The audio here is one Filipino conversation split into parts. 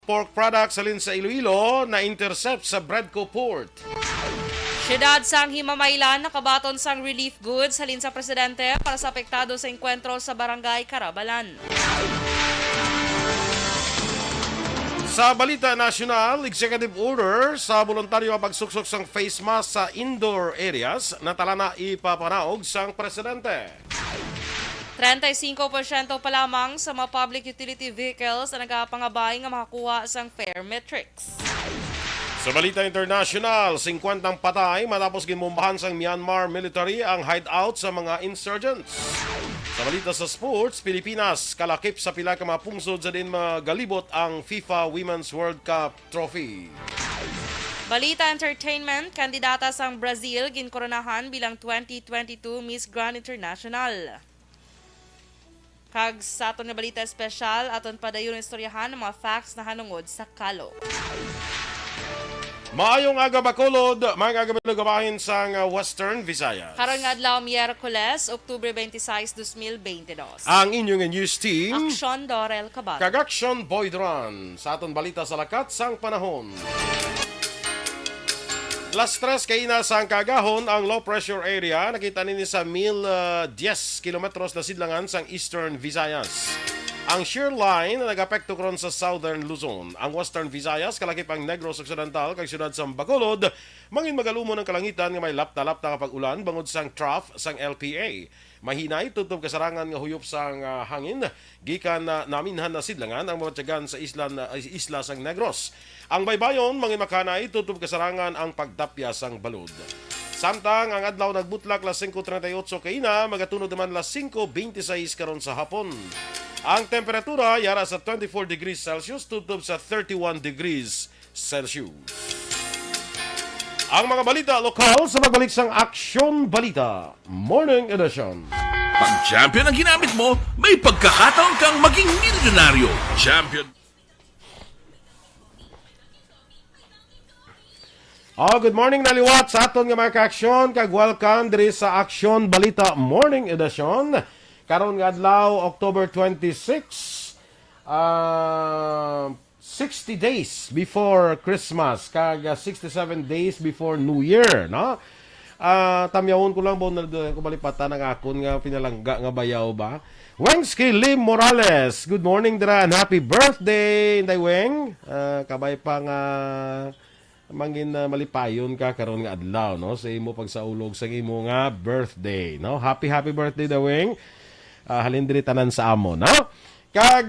pork products alin sa Iloilo na intercept sa Bredco Port. Siyudad sang Himamaylan nakabaton sang relief goods halin sa presidente para sa apektado sa enkwentro sa barangay Carabalan. Sa balita nasyonal, executive order sa voluntaryo pagsuksok sang face mask sa indoor areas na tala na ipapanaog sang presidente. 35% pa lamang sa mga public utility vehicles na nagapangabay nga makakuha sang fare metrics. Sa balita international, 50 patay matapos ginbombahan sang Myanmar military ang hideout sa mga insurgents. Sa balita sa sports, Pilipinas kalakip sa pila ka mga pungsod sa din magalibot ang FIFA Women's World Cup trophy. Balita entertainment, kandidata sang Brazil ginkoronahan bilang 2022 Miss Grand International. Kag sa aton nga balita espesyal, aton padayon istoryahan ng mga facts na hanungod sa kalo. Maayong aga Bacolod, mga gabahin sang Western Visayas. Karon nga adlaw Miyerkules, Oktubre 26, 2022. Ang inyong news team, Aksyon Dorel Cabal. Kagaksyon Boydran, sa aton balita sa lakat sang panahon. Las 3 kaina sang kagahon ang low pressure area nakita nini sa 1010 kilometros na sidlangan sang Eastern Visayas. Ang shear line na nag-apekto karon sa Southern Luzon. Ang Western Visayas kalakip ang Negros Occidental kag siyudad sa Bacolod mangin magalumo ng kalangitan nga may lapta-lapta kapag ulan bangod sang trough sang LPA. Mahinay tutob kasarangan nga huyop sang hangin gikan na naminhan na sidlangan ang matyagan sa isla sang Negros. Ang baybayon mangin makanay tutob kasarangan ang pagdapya sang balod. Samtang ang adlaw nagbutlak las 5:38 kaina magatunod naman las 5:26 karon sa hapon. Ang temperatura yara sa 24 degrees Celsius tutob sa 31 degrees Celsius. Ang mga balita lokal sa magbalik sang Aksyon Balita Morning Edition. Pag champion ang ginamit mo, may pagkakataon kang maging milyonaryo. Champion. Good morning naliwat sa aton nga mga ka-aksyon kag welcome diri sa Aksyon Balita Morning Edition. Karon nga adlaw October 26, 60 days before Christmas kag 67 days before New Year, no? Tamyawon ko lang bo na kumalipatan ang akon nga pinalangga nga bayaw ba. Wengski Lim Morales, good morning dira and happy birthday Inday Weng. Kabay pa nga mangin malipayon ka karon nga adlaw, no? Sa imo pagsaulog sa imo nga birthday, no? Happy birthday Daweng. Halin diri tanan sa amo, no? Kag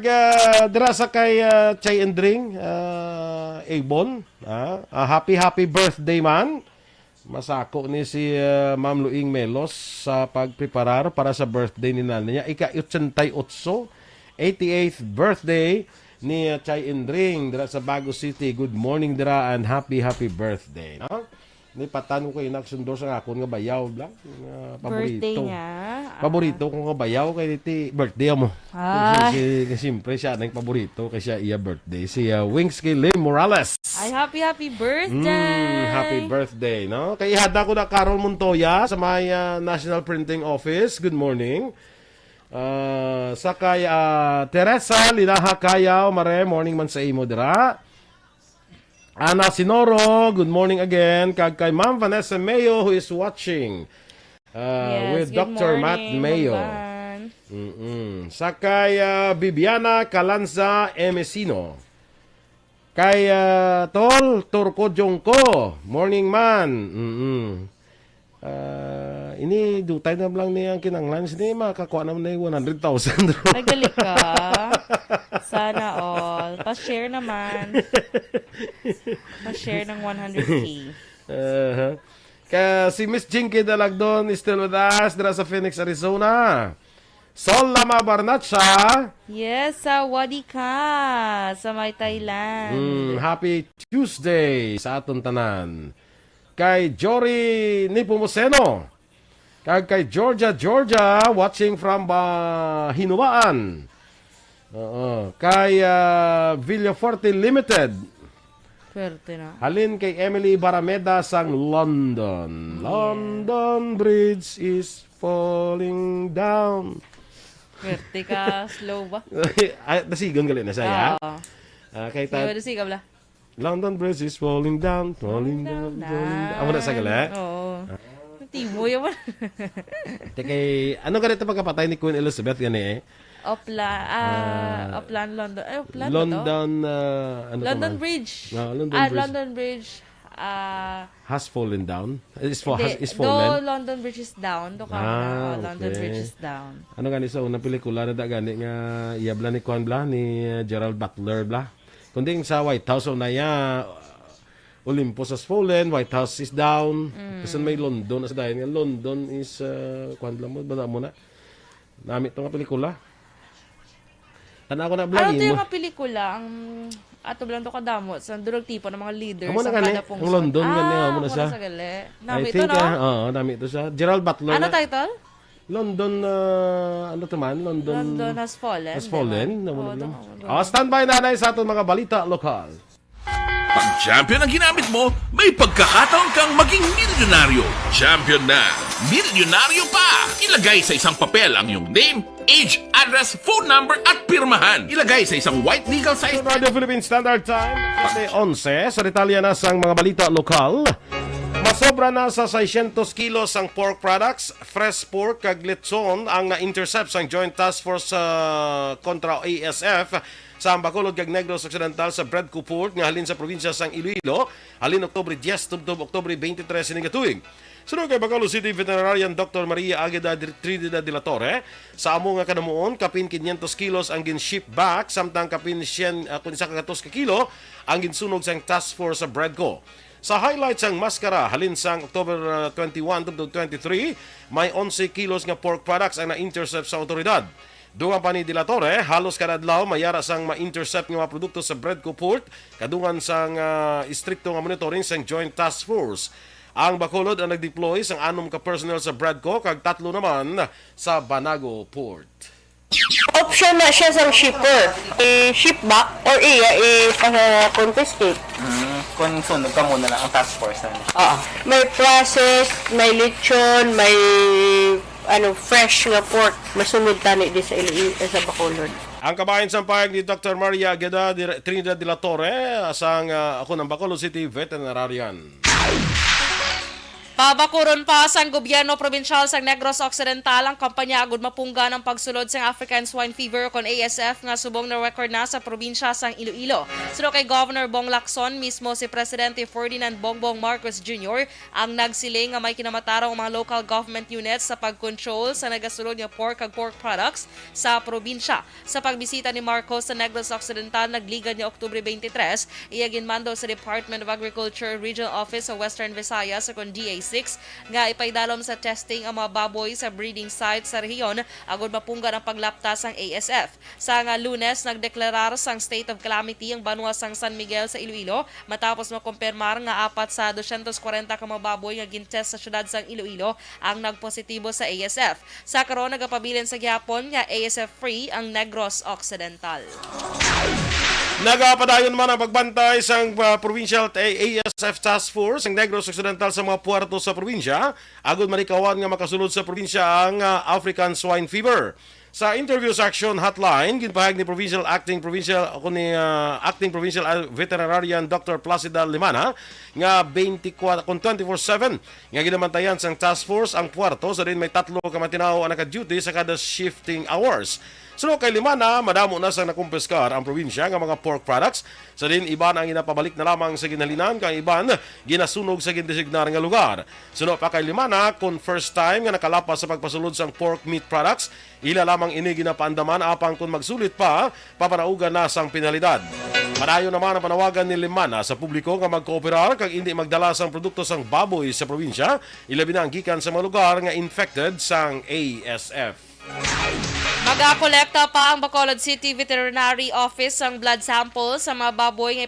dira sa kay Chay and Drink Abon, happy birthday man. Masako ni si Ma'am Luing Melos sa pagpreparar para sa birthday ni nanay niya. Ika-88, 88th birthday ni Chay and Drink dira sa Bago City. Good morning dira and happy birthday, no? Ni patan ko inaksundor sa akon nga bayaw lang paborito. Birthday niya. Paborito ko nga bayaw kay ti birthday mo. Kasi siyempre siya nang paborito kay siya iya birthday si Wingski Lim Morales. Ay, happy birthday! Happy birthday, no? Kay ihada ko na Carol Montoya sa may National Printing Office. Good morning. Sa kay Teresa Lilaha Kayaw, mare morning man sa imo dira. Ana Sinoro, good morning again. Kag kay Ma'am Vanessa Mayo who is watching with Dr. Matt Mayo. Sa kay Bibiana Calanza Emesino. Kay Tol Turco Jongko, morning man. Ini dutay na lang niyang kinanglan. Sini makakuha naman na yung 100,000. Nagali ka. Sana all. Pa-share naman. Pa-share ng 100K. Kaya si Miss Jinky Dalagdon is still with us dira sa Phoenix, Arizona. Sol Lama Barnacha. Yes, sa Wadi ka. Sa may Thailand. Happy Tuesday sa aton tanan. Kay Jory Nipomuceno. Kag kay Georgia, watching from Hinuaan. Kay Villaforte Limited. Swerte na. Halin kay Emily Barameda sang London. London Bridge is falling down. Swerte ka. Slow ba? Ay, nasigon gali na saya. Kay ta Sige bala. London Bridge is falling down, falling down, falling down. Amo na sa gala. Oo. Timo yaman. Kay ano ganito pagkapatay ni Queen Elizabeth gani eh? Upland, London. Ay, Upland ba to? London ano London naman? Bridge. London Bridge. London Bridge. Has fallen down. Is Do fallen. London Bridge is down. Do ka London okay. Bridge is down. Ano gani sa unang pelikula na gani nga iyabla ni Kwan bla ni Gerald Butler bla. Kundi sa White House na ya Olympus has fallen, White House is down. Kasi may London as dahil nga London is Kwan bla mo bala mo na. Namit to nga pelikula. Tanaw ko na bla Ano to mo. yung mga pelikula? Ang ato lang to kadamo sa durog tipo ng mga leaders Amo na sa gani, kada pungsod. ang London gani, amo na siya. Sa gali. I Nami ito, think, no? nami ito siya. Gerald Butler Ano na. title? London, ano to man? London Has Fallen. has fallen. Diba? Standby na sa ating mga balita lokal. Pag champion ang ginamit mo, may pagkakataon kang maging milyonaryo. Champion na, milyonaryo pa! Ilagay sa isang papel ang iyong name, age, address, phone number at pirmahan. Ilagay sa isang white legal size Radio Philippine Standard Time, 11, sa detalya na sa mga balita lokal. Masobra na sa 600 kilos ang pork products, fresh pork kag lechon ang na-intercept sa Joint Task Force kontra ASF sa Bacolod kag Negros Occidental sa Bredco Port nga halin sa probinsya sang Iloilo halin Oktubre 10 tubtob Oktubre 23 sining katuig. Sunod kay Bacolod City Veterinarian Dr. Maria Agueda Trinidad de la Torre, sa amo nga kanamuon kapin 500 kilos ang gin-ship back samtang kapin 100 ka kilo ang ginsunog sang task force sa Bredco. Sa highlights ang maskara halin sang October 21 to 23, may 11 kilos nga pork products ang na-intercept sa otoridad. Dungan pa ni De La Torre, halos kada adlaw mayara sang ma-intercept nga mga produkto sa Bredco Port, kadungan sang istrikto nga monitoring sang Joint Task Force. Ang Bacolod ang nag-deploy sang 6 ka personnel sa Bredco kag 3 naman sa Banago Port. Option na siya sa shipper. I-ship back or i-confiscate. Kung sunod ka muna lang ang task force na. May process, may lechon, may fresh nga pork. Masunod tani di sa sa Bacolod. Ang kabayan sa payag ni Dr. Maria Agueda Trinidad de la Torre sang ako ng Bacolod City Veterinarian. Pabakuron pa sang gobyerno probinsyal sang Negros Occidental ang kampanya agud mapungga ng pagsulod sang African Swine Fever kon ASF nga subong na record na sa probinsya sang Iloilo. Suno kay Governor Bong Lacson, mismo si Presidente Ferdinand Bongbong Marcos Jr. ang nagsiling nga may kinamatarong mga local government units sa pagkontrol sa nagasulod nga pork ag pork products sa probinsya. Sa pagbisita ni Marcos sa Negros Occidental nagligad ni Oktubre 23, iya ginmando sa Department of Agriculture Regional Office sa Western Visayas sa kon DAC nga ipaydalom sa testing ang mga baboy sa breeding site sa rehiyon agud mapunggan ang paglaptas sang ASF. Sa nga Lunes nagdeklarar sang state of calamity ang banwa sang San Miguel sa Iloilo matapos makumpirmar nga 4 sa 240 ka mga baboy nga gintest sa syudad sang Iloilo ang nagpositibo sa ASF. Sa karon nagapabilin sa gihapon nga ASF free ang Negros Occidental. Nagapadayon man ang pagbantay sa Provincial ASF Task Force ang Negros Occidental sa mga puerto sa probinsya. Agud manikawan nga makasulod sa probinsya ang African Swine Fever. Sa interview sa Action Hotline, ginpahayag ni Acting Provincial Veterinarian Dr. Placida Limana nga 24/7 nga ginamantayan sang task force ang puerto sa din may 3 ka matinaw ang naka-duty sa kada shifting hours. So kay Limana, madamo na sa nakumpiskar ang probinsya nga mga pork products. Sa din iban ang ginapabalik na lamang sa ginhalinan kang iban ginasunog sa gindesignar nga lugar. Suno pa kay Limana, kung first time nga nakalapas sa pagpasulod sang pork meat products, ila lamang ini ginapaandaman apang kung magsulit pa, papanaugan na sang penalidad. Padayon naman ang panawagan ni Limana sa publiko nga magkooperar kag hindi magdala sang produkto sang baboy sa probinsya, ilabi na ang gikan sa mga lugar nga infected sang ASF. Magakolekta pa ang Bacolod City Veterinary Office ang blood sample sa mga baboy nga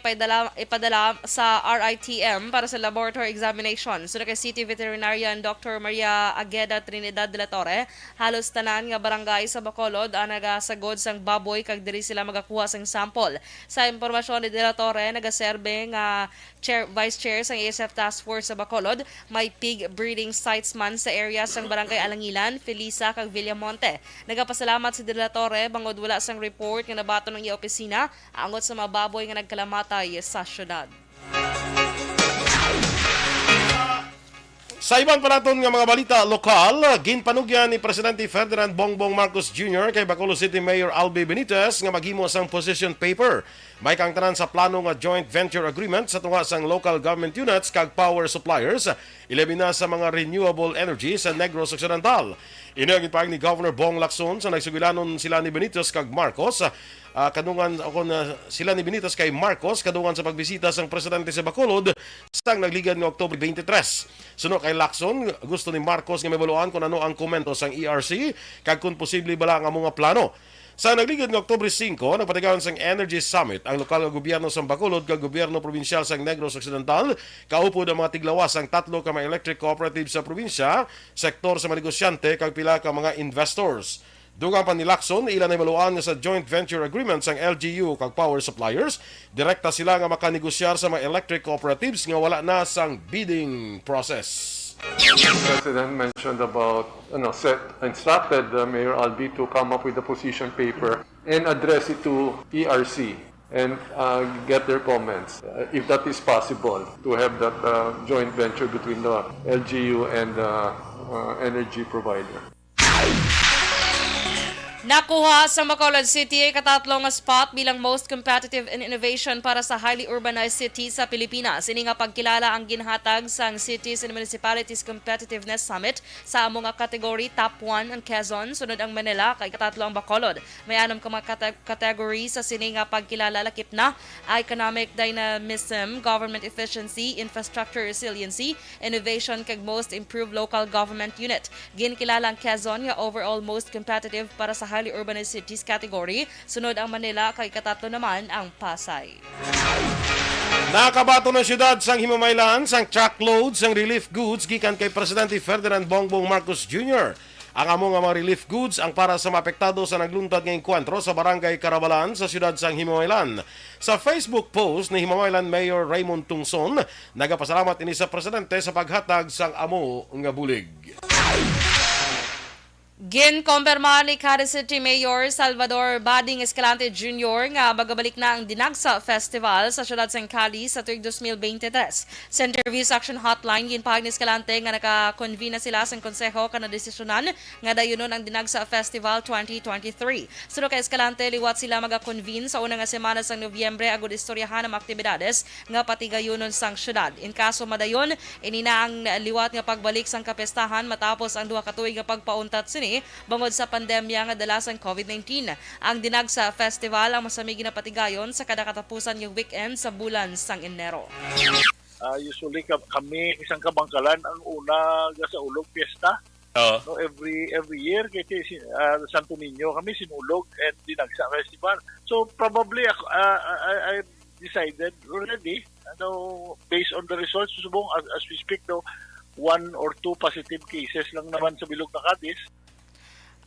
ipadala sa RITM para sa laboratory examination. So kay City Veterinarian Dr. Maria Agueda Trinidad de la Torre, halos tanan nga barangay sa Bacolod ang nagasagod sang baboy kag diri sila magakuha sang sample. Sa impormasyon ni de la Torre, nagaserbe nga Vice Chair sang ASF Task Force sa Bacolod, may pig breeding sites man sa area sang barangay Alangilan, Felisa kag Villamonte. Nagapasalamat nagpasalamat si De La Torre bangod wala sang report nga nabato ng iya opisina angot sa mga baboy nga nagkalamatay sa syudad. Sa iban pa naton nga mga balita lokal, ginpanugyan ni Presidente Ferdinand Bongbong Marcos Jr. kay Bacolod City Mayor Albi Benitez nga maghimo sang position paper. May kang tanan sa plano nga joint venture agreement sa tunga sang local government units kag power suppliers, ilabi na sa mga renewable energy sa Negros Occidental. Inagin pa ni Governor Bong Lacson sa nagsugilanon sila ni Benitez kag Marcos sila ni Benitez kay Marcos kadungan sa pagbisita sang presidente sa Bacolod sang nagligan ng Oktubre 23. Suno kay Lacson, gusto ni Marcos nga mabaluan kung ano ang komento sang ERC kag kung posible bala ang mga plano. Sa nagligid ng Oktubre 5, nagpatigawan sang Energy Summit ang lokal nga gobyerno sa Bacolod kag gobyerno probinsyal sa Negros Occidental. Kaupod ang mga tiglawas ang 3 ka mga electric cooperative sa probinsya, sektor sa mga negosyante kag pila ka mga investors. Dugang pa ni Lacson, ilan ay maluan nga sa joint venture agreements ang LGU kag power suppliers. Direkta sila nga makanegosyar sa mga electric cooperatives nga wala na sang bidding process. The President mentioned about, instructed Mayor Albi to come up with a position paper and address it to ERC and get their comments, if that is possible, to have that joint venture between the LGU and the energy provider. Nakuha sa Bacolod City ay katatlong spot bilang most competitive in innovation para sa highly urbanized city sa Pilipinas. Ini nga pagkilala ang ginhatag sa Cities and Municipalities Competitiveness Summit sa among category top 1 ang Quezon, sunod ang Manila kay katatlo ang Bacolod. May 6 ka mga category sa sini nga pagkilala lakip na economic dynamism, government efficiency, infrastructure resiliency, innovation kag most improved local government unit. Ginkilala ang Quezon nga overall most competitive para sa highly urbanized cities category. Sunod ang Manila, kay katatlo naman ang Pasay. Nakabato ng syudad sang Himamaylan sang truckload sang relief goods gikan kay Presidente Ferdinand Bongbong Marcos Jr. Ang among mga relief goods ang para sa maapektado sa nagluntad nga enkwentro sa Barangay Carabalan sa syudad sang Himamaylan. Sa Facebook post ni Himamaylan Mayor Raymond Tungson, nagapasalamat ini sa Presidente sa paghatag sang amo nga bulig. Ginkompirma ni Cadiz City Mayor Salvador Bading Escalante Jr. nga magabalik na ang Dinagsa Festival sa siyudad ng Cali sa tuig 2023. Sa interview sa Action Hotline, ginpahag ni Escalante nga naka-convene na sila sa konseho ka na desisyonan nga dayunon ang Dinagsa Festival 2023. Suno kay Escalante, liwat sila mag-convene sa unang semana sa Nobyembre agud istoryahan ang aktibidades nga patigayunon sang siyudad. In kaso madayon, inina ang liwat nga pagbalik sang kapestahan matapos ang 2 ka tuig nga pagpauntat sini bangod sa pandemya nga dalasang COVID-19. Ang Dinagsa Festival ang masamig na patigayon sa kada katapusan yung weekend sa bulan sang Enero. Usually kami isang kabangkalan ang una sa ulog fiesta. No, every year kasi Santo Niño kami sinulog and Dinagsa Festival. So probably I decided already based on the results subong as we speak 1 or 2 positive cases lang naman sa bilog na Cadiz.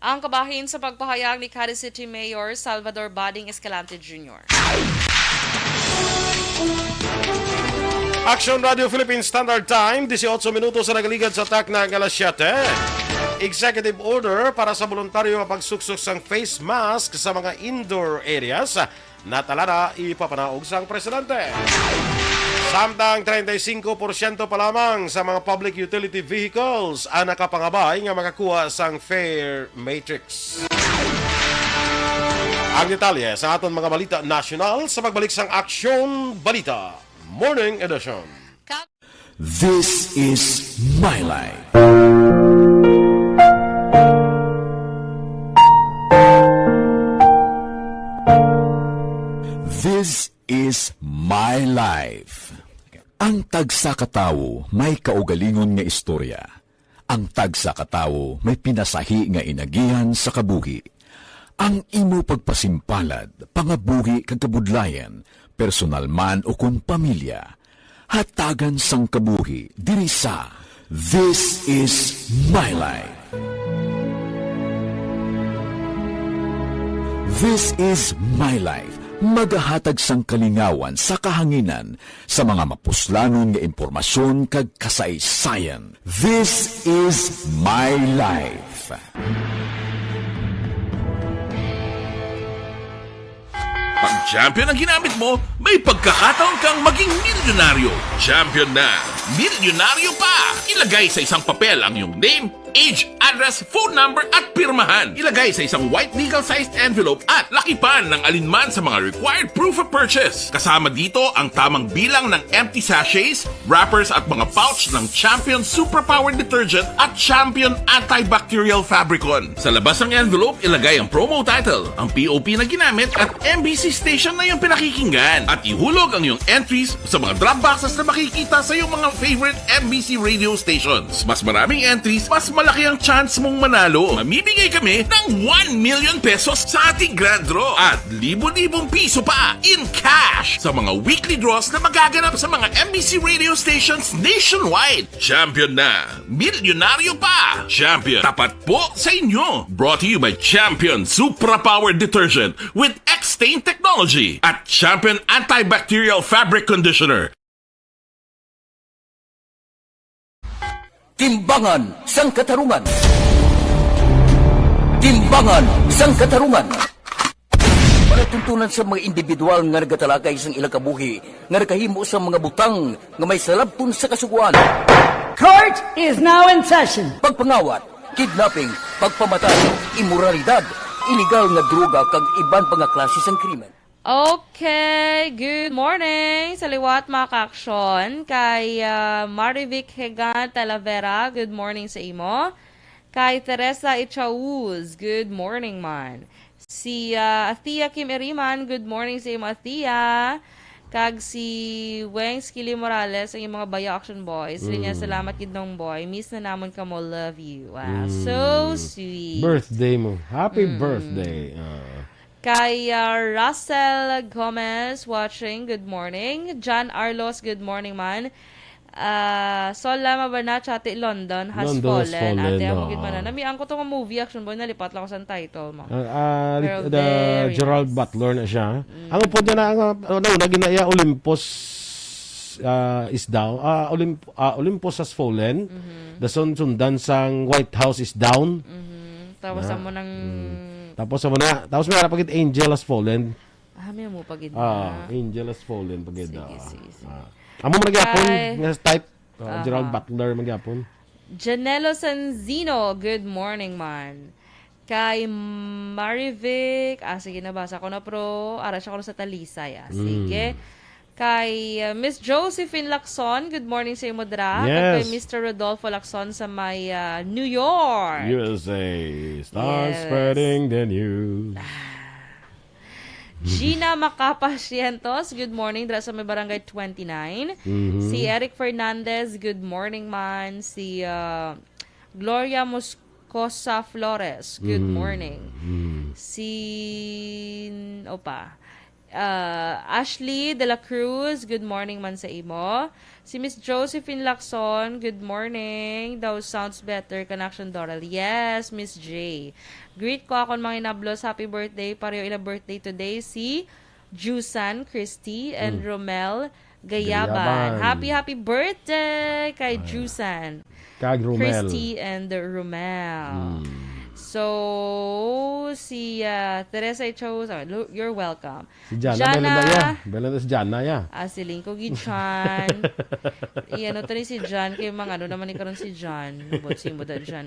Ang kabahin sa pagpahayag ni Cadiz City Mayor Salvador Bading Escalante Jr. Action Radio Philippines Standard Time, 18 minutos sa nagaligad sa tak na alas 7. Executive order para sa voluntaryo nga pagsuksok sang face mask sa mga indoor areas natala na ipapanaog sang presidente. Samtang 35% pa lamang sa mga public utility vehicles ang nakapangabay nga makakuha sang fare matrix. Ang detalye sa aton mga balita national sa pagbalik sang Aksyon Balita Morning Edition. This is My Life. This is My Life. Ang tagsa katawo may kaugalingon nga istorya. Ang tagsa katawo may pinasahi nga inagihan sa kabuhi. Ang imo pagpasimpalad, pangabuhi kag kabudlayan, personal man o kun pamilya, hatagan sang kabuhi diri sa This is My Life. This is My Life. Magahatag sang kalingawan sa kahanginan sa mga mapuslanon nga impormasyon kag kasaysayan. This is My Life. Pag champion ang ginamit mo, may pagkakataon kang maging milyonaryo. Champion na! Milyonaryo pa! Ilagay sa isang papel ang iyong name, age, address, phone number at pirmahan. Ilagay sa isang white legal-sized envelope at lakipan ng alinman sa mga required proof of purchase. Kasama dito ang tamang bilang ng empty sachets, wrappers at mga pouch ng Champion Superpower Detergent at Champion Antibacterial Fabricon. Sa labas ng envelope, ilagay ang promo title, ang POP na ginamit at MBC station na yung pinakikinggan. At ihulog ang iyong entries sa mga drop boxes na makikita sa iyong mga favorite MBC radio stations. Mas maraming entries, mas malaki ang chance mong manalo. Mamimigay kami ng 1 million pesos sa ating grand draw at libo-libong piso pa in cash sa mga weekly draws na magaganap sa mga MBC radio stations nationwide. Champion na! Milyonaryo pa! Champion, tapat po sa inyo! Brought to you by Champion Supra Power Detergent with X-Stain Technology at Champion Antibacterial Fabric Conditioner. Timbangan sang katarungan. Timbangan sang katarungan. Panatuntunan sa mga individual nga nagatalakay sang ilang kabuhi nga nakahimo sa mga butang nga may salabton sa kasuguan. Court is now in session. Pagpangawat, kidnapping, pagpamatay, immoralidad, illegal nga droga kag iban pa nga klase sang krimen. Okay, good morning sa liwat mga ka-aksyon. Kay Marivic Hegan Talavera, good morning sa imo. Kay Teresa Ichauz, good morning man. Si Athea Kim Eriman, good morning sa imo Athea. Kag si Weng Skili Morales, ang mga Bayo Action Boys. Sila niya, salamat gidnong boy. Miss na namon ka mo, love you. Wow, so sweet. Birthday mo. Happy birthday. Kay Russell Gomez watching, good morning. John Arlos, good morning man. Sola Mabana, Chati London has London has fallen. fallen, Ate, no. ako man. Namiang ko tong movie action boy, nalipat lang ko sa title mo. Pero The very Gerald nice. Butler na siya. Ang upo niya na, naginaya Olympus is down. Olympus has fallen. The sundan sang White House is down. Tapos mo ng... Tapos may napagit Angel has fallen. may mo pagid Angel has fallen pagid. Sige. Amo magyapon Kay- nga type Gerald Butler magyapon. Janelo Sanzino, good morning man. Kay Marivic, sige nabasa ko na pro, ara siya ko na sa Talisay. Sige. Kay Miss Josephine Lacson, good morning sa imo dra. Yes. Kay Mr. Rodolfo Lacson sa may New York. USA, start Yes. spreading the news. Gina Macapasientos, good morning dra sa may barangay 29. Si Eric Fernandez, good morning man. Si Gloria Moscosa Flores, good morning. Si Ashley De La Cruz, good morning man sa imo. Si Miss Josephine Lacson, good morning. Daw sounds better, Connection Doral. Yes, Miss J. Greet ko akong mga inablos. Happy birthday. Pareho ila birthday today. Si Jusan Christy and Romel Gayaban. Gayaban. Happy birthday kay Jusan Kag Romel. Christy and Romel. So, si Teresa Ichauz, you're welcome. Si Jana, Belanda si Jana ya. Si Lingko Gichan. Iyan, to ni si Jan. Kaya mga naman ni karon si Jan. Butsi mo da Jan,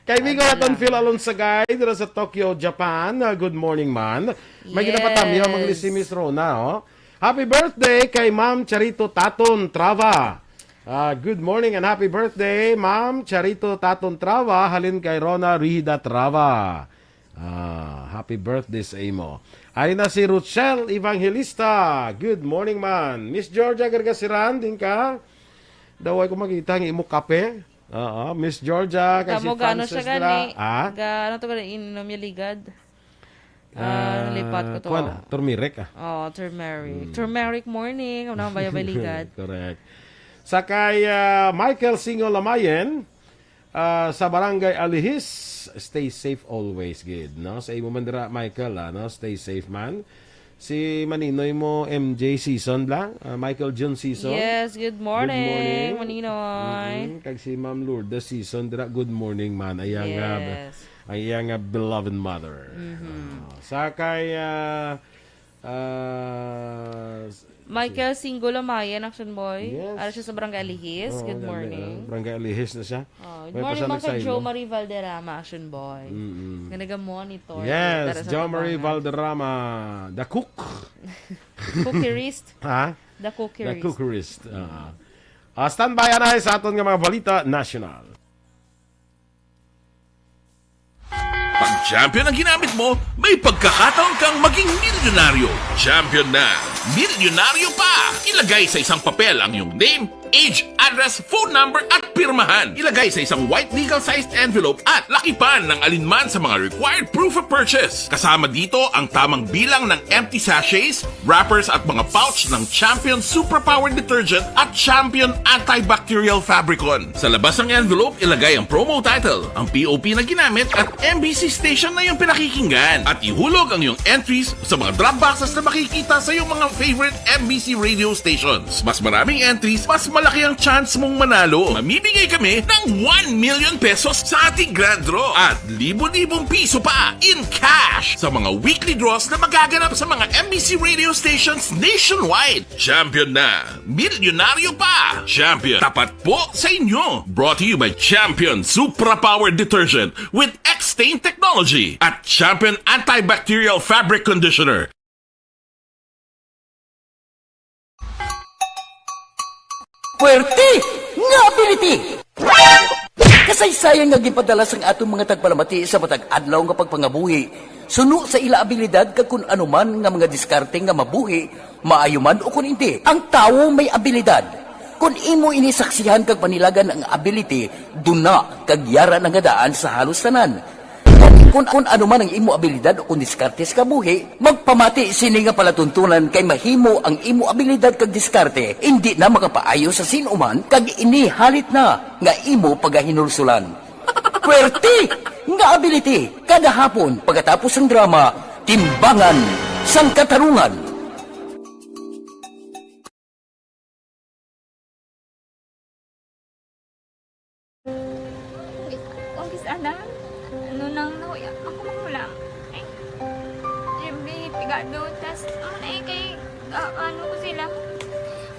Kaibigan natin Phil Alonsagay dito sa Tokyo, Japan. Good morning, man. May Yes. ginapatami ang mga si Miss Rona. Happy birthday kay Ma'am Charito Taton Trava. Good morning and happy birthday, Ma'am Charito Taton Trava. Halin kay Rona Rihida Trava. Happy birthday sa imo. Ay na si Ruchel Evangelista. Good morning, man. Miss Georgia Gargasiran, din ka? Daw ay ko makita ng imo kape. Miss Georgia, kasi Kamo gano siya Frances gani? dira. Gano to gani inom niya ligad? Lipat ko to. Turmeric Turmeric. Turmeric morning. Ano ba yung ligad? Correct. Sa kay Michael Singo Lamayen, sa Barangay Alihis, stay safe always, good. No? Sa imo man dira, Michael, no? Stay safe man. Si Maninoy mo, MJ Season lang, Michael John Season. Yes, good morning, Good Maninoy. Kag si Ma'am Lourdes Season dira, good morning man. Ayang Yes. beloved mother. Sa kay Michael Singulo Mayan, Action Boy. Yes. Ano siya sa Barangay Alihis. Good morning. Barangay Alihis na siya. Good morning mga ka Jo Marie Valderrama, Action Boy. Nga naga-monitor. Yes, Jo Marie Valderrama, the cook. Cookerist. Ha? The cookerist. The cookerist. Standby na sa aton nga mga balita national. Pag champion ang ginamit mo, may pagkakataon kang maging milyonaryo. Champion na. Milyonaryo pa! Ilagay sa isang papel ang iyong name, age, address, phone number at pirmahan. Ilagay sa isang white legal-sized envelope at lakipan ng alinman sa mga required proof of purchase. Kasama dito ang tamang bilang ng empty sachets, wrappers at mga pouch ng Champion Superpower Detergent at Champion Antibacterial Fabricon. Sa labas ng envelope, ilagay ang promo title, ang POP na ginamit at MBC station na iyong pinakikinggan. At ihulog ang iyong entries sa mga drop boxes na makikita sa iyong mga favorite MBC radio stations. Mas maraming entries, mas malaki ang chance mong manalo. Mamimigay kami ng 1 million pesos sa ating grand draw at libo-libong piso pa in cash sa mga weekly draws na magaganap sa mga MBC radio stations nationwide. Champion na, milyonaryo pa. Champion, tapat po sa inyo. Brought to you by Champion Supra Power Detergent with X-Stain Technology at Champion Antibacterial Fabric Conditioner. Puwerte nga ability! Kasaysayan nga gipadala sang atong mga tagpalamati sa matag adlaw nga pagpangabuhi. Suno sa ila abilidad kag kun anuman nga mga diskarte nga mabuhi, maayo man o kun hindi. Ang tawo may abilidad. Kung imo inisaksihan kag panilagan ang ability, duna kag yara nga daan sa halos tanan. Kung ano man ang imo abilidad o kung diskarte sa kabuhi, magpamati sini nga palatuntunan kay mahimo ang imo abilidad kag diskarte, hindi na makapaayo sa sinuman kag inihalit na nga imo pagahinulsulan. Puwerte nga ability, kada hapon pagkatapos ng drama, Timbangan sang Katarungan. Sana ano nang nauya ako mangulang ay siyempre pigado tas ay kay ano ko sila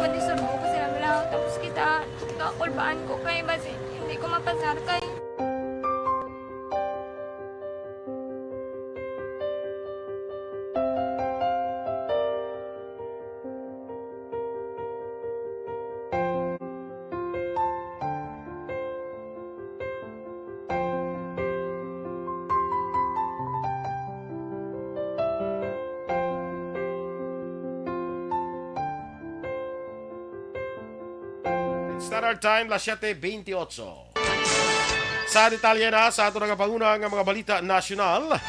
kundi surbo ko sila malaw tapos kita kakulbaan ko kay basi hindi ko mapasar kay Standard Time, las 7:28. Sa detalye na sa ato nga panguna nga mga balita nasyonal,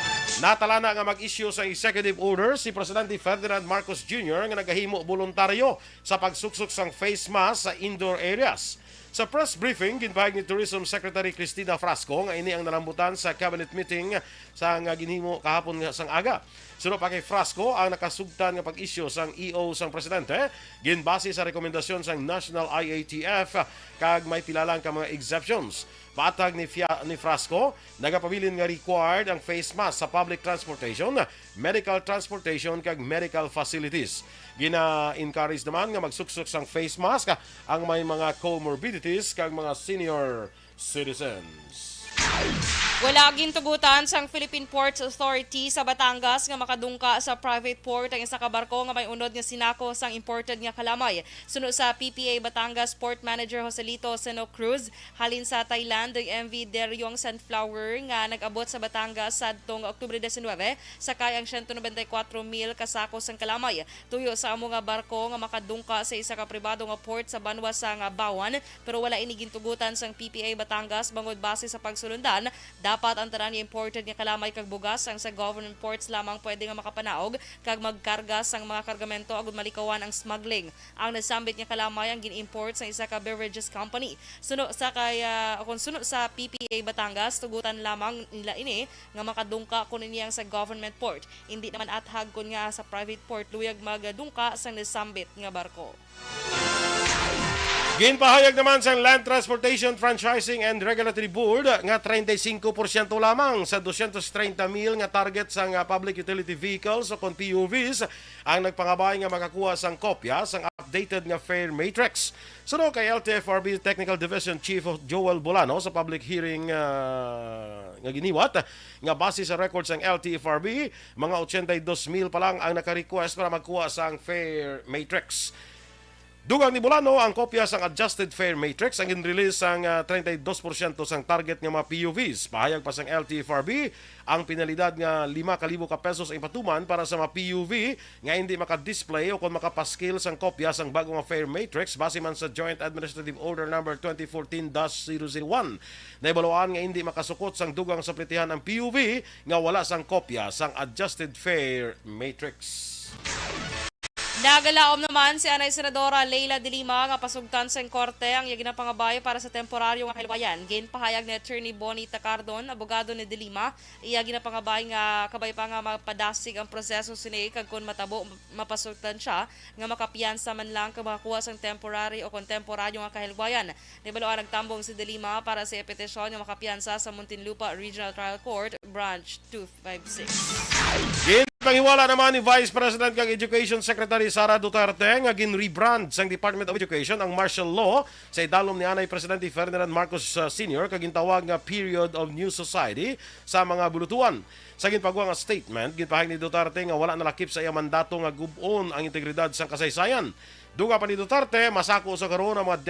natala na nga mag-issue sa executive order si Presidente Ferdinand Marcos Jr. nga nagahimo voluntaryo sa pagsuksok sang face mask sa indoor areas. Sa press briefing, ginpahig ni Tourism Secretary Cristina Frasco nga ini ang nalambutan sa cabinet meeting sa nga ginhimo kahapon nga sang aga. Suno pa kay Frasco ang nakasugtan nga pag-issue sang EO sang presidente ginbase sa rekomendasyon sang National IATF kag may pilalang ka mga exceptions. Patag ni Frasco, nagapabilin nga required ang face mask sa public transportation, medical transportation kag medical facilities. Gina-encourage naman nga magsuksok sang face mask ang may mga comorbidities kag mga senior citizens. Wala gintugutan sang Philippine Ports Authority sa Batangas nga makadungka sa private port ang isa ka barko nga may unod nga sinako sang imported nga kalamay. Suno sa PPA Batangas Port Manager Joselito Seno Cruz, halin sa Thailand ang MV Deryong Sunflower nga nag-abot sa Batangas sadtong Oktubre 19 sakay ang 194,000 kasako sang kalamay. Tuyo sa amo nga barko nga makadungka sa isa ka pribado nga port sa banwa sa nga Bawan pero wala ini gintugutan sang PPA Batangas bangod base sa pagsulundan. Dapat ang tanan imported nga kalamay kag bugas ang sa government ports lamang pwede nga makapanaog kag magkarga sang mga kargamento agud malikawan ang smuggling. Ang nasambit nga kalamay ang gin-import sa isa ka beverages company. Suno sa sa PPA Batangas tugutan lamang nila ini nga makadungka kun ini ang sa government port. Hindi naman athag kun nga sa private port luyag magdungka sang nasambit nga barko. Ginpahayag naman sa Land Transportation Franchising and Regulatory Board nga 35% lamang sa 230,000 nga target sa public utility vehicles o PUVs ang nagpangabay nga makakuha sang kopya sang updated nga fare matrix. Suno kay LTFRB Technical Division Chief Joel Bolano sa public hearing nga giniwat nga base sa records ng LTFRB, mga 82,000 pa lang ang naka-request para magkuha sang fare matrix. Dugang ni Bolano ang kopya sang adjusted fare matrix ang in-release sang 32% sang target nga mga PUVs. Pahayag pa sang LTFRB ang pinalidad nga 5,000 ka pesos ang patuman para sa mga PUV nga hindi maka-display o kung makapaskil sang kopya sang bagong nga fare matrix base man sa Joint Administrative Order number 2014-001. Naibaloan nga hindi makasukot sang dugang sa plitihan ang PUV nga wala sang kopya sang adjusted fare matrix. Nagalaom naman si Anay Senadora Leila de Lima nga pasugtan sa korte ang iyang ginapangabay para sa temporaryo nga kahilwayan. Ginpahayag ni Attorney Bonita Cardon, abogado ni de Lima, iya ginapangabay nga kabay pa nga mapadasig ang proseso sini kag kun matabo mapasugtan siya nga makapiyansa man lang kag makakuha sang temporary o kontemporaryo nga kahilwayan. Nibaloan nagtambong si de Lima para sa petisyon nga makapiyansa sa Muntinlupa Regional Trial Court Branch 256. Pangiwala naman ni Vice President kag Education Secretary Sara Duterte nga gin-rebrand sang Department of Education ang martial law sa idalom ni Anay Presidente Ferdinand Marcos Sr. kag gintawag nga period of new society sa mga bulutuan. Sa ginpagawa nga statement, ginpahayag ni Duterte nga wala nalakip sa iya mandato nga gub-on ang integridad sang kasaysayan. Duga pa ni Duterte, masako sa karon ang mga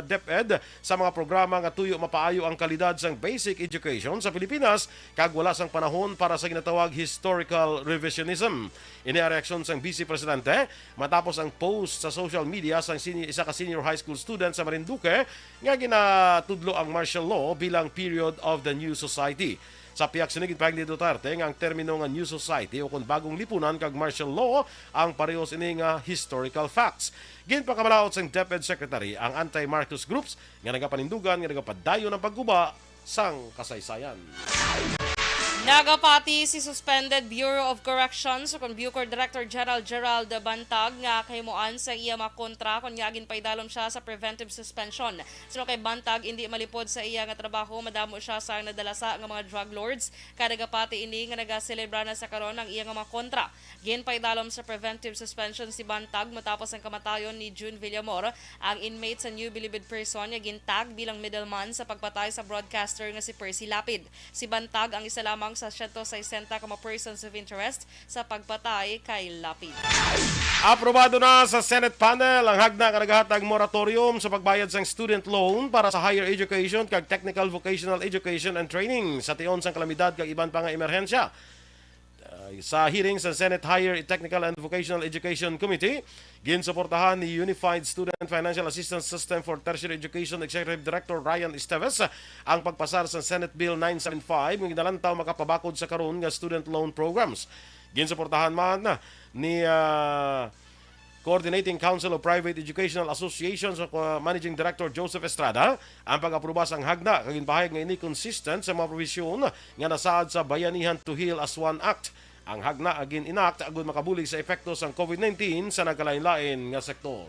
DepEd sa mga programa nga tuyo mapaayo ang kalidad sang basic education sa Pilipinas kag wala sang panahon para sa ginatawag historical revisionism. Ini ang reaksyon sang Vice Presidente matapos ang post sa social media sang isa ka senior high school student sa Marinduque nga ginatudlo ang martial law bilang period of the new society. Sa piyak sinigid pahig ni Duterte nga ang termino nga new society o kung bagong lipunan kag martial law ang parehos ini nga historical facts. Ginpakamalaot sang DepEd Secretary ang anti-Marcos groups nga nagapanindugan nga nagapadayon ng pagguba sang kasaysayan. Nagapati si suspended Bureau of Corrections o Bucor Director General Gerald Bantag nga kahimuan sa iya makontra kung yagin paidalom siya sa preventive suspension. Sino kay Bantag hindi malipod sa iya nga trabaho, madamo siya sa nadalasa nga mga drug lords. Kadagapati ini nga nagaselebra na sa karon ang iya nga makontra. Gin paidalom sa preventive suspension si Bantag matapos ang kamatayon ni June Villamor, ang inmate sa New Bilibid Prison nga gintag bilang middleman sa pagpatay sa broadcaster nga si Percy Lapid. Si Bantag ang isa lamang sa 160 ka mga persons of interest sa pagpatay kay Lapid. Aprobado na sa Senate panel ang hagna nga naghatag moratorium sa pagbayad sang student loan para sa higher education kag technical vocational education and training sa tion sang kalamidad kag iban pa nga emerhensya. Sa hearing sa Senate Higher Technical and Vocational Education Committee, ginsuportahan ni Unified Student Financial Assistance System for Tertiary Education Executive Director Ryan Esteves ang pagpasar sa Senate Bill 975 ng ginalantaw makapabakod sa karon nga student loan programs. Ginsuportahan man ni Coordinating Council of Private Educational Associations of Managing Director Joseph Estrada ang pag-aproba sang hagna kag ginpahayag nga ini consistent sa mga provisyon nga nasaad sa Bayanihan to Heal as One Act. Ang hagna agin enact agud makabulig sa epekto sang COVID-19 sa nagkalain-lain nga sektor.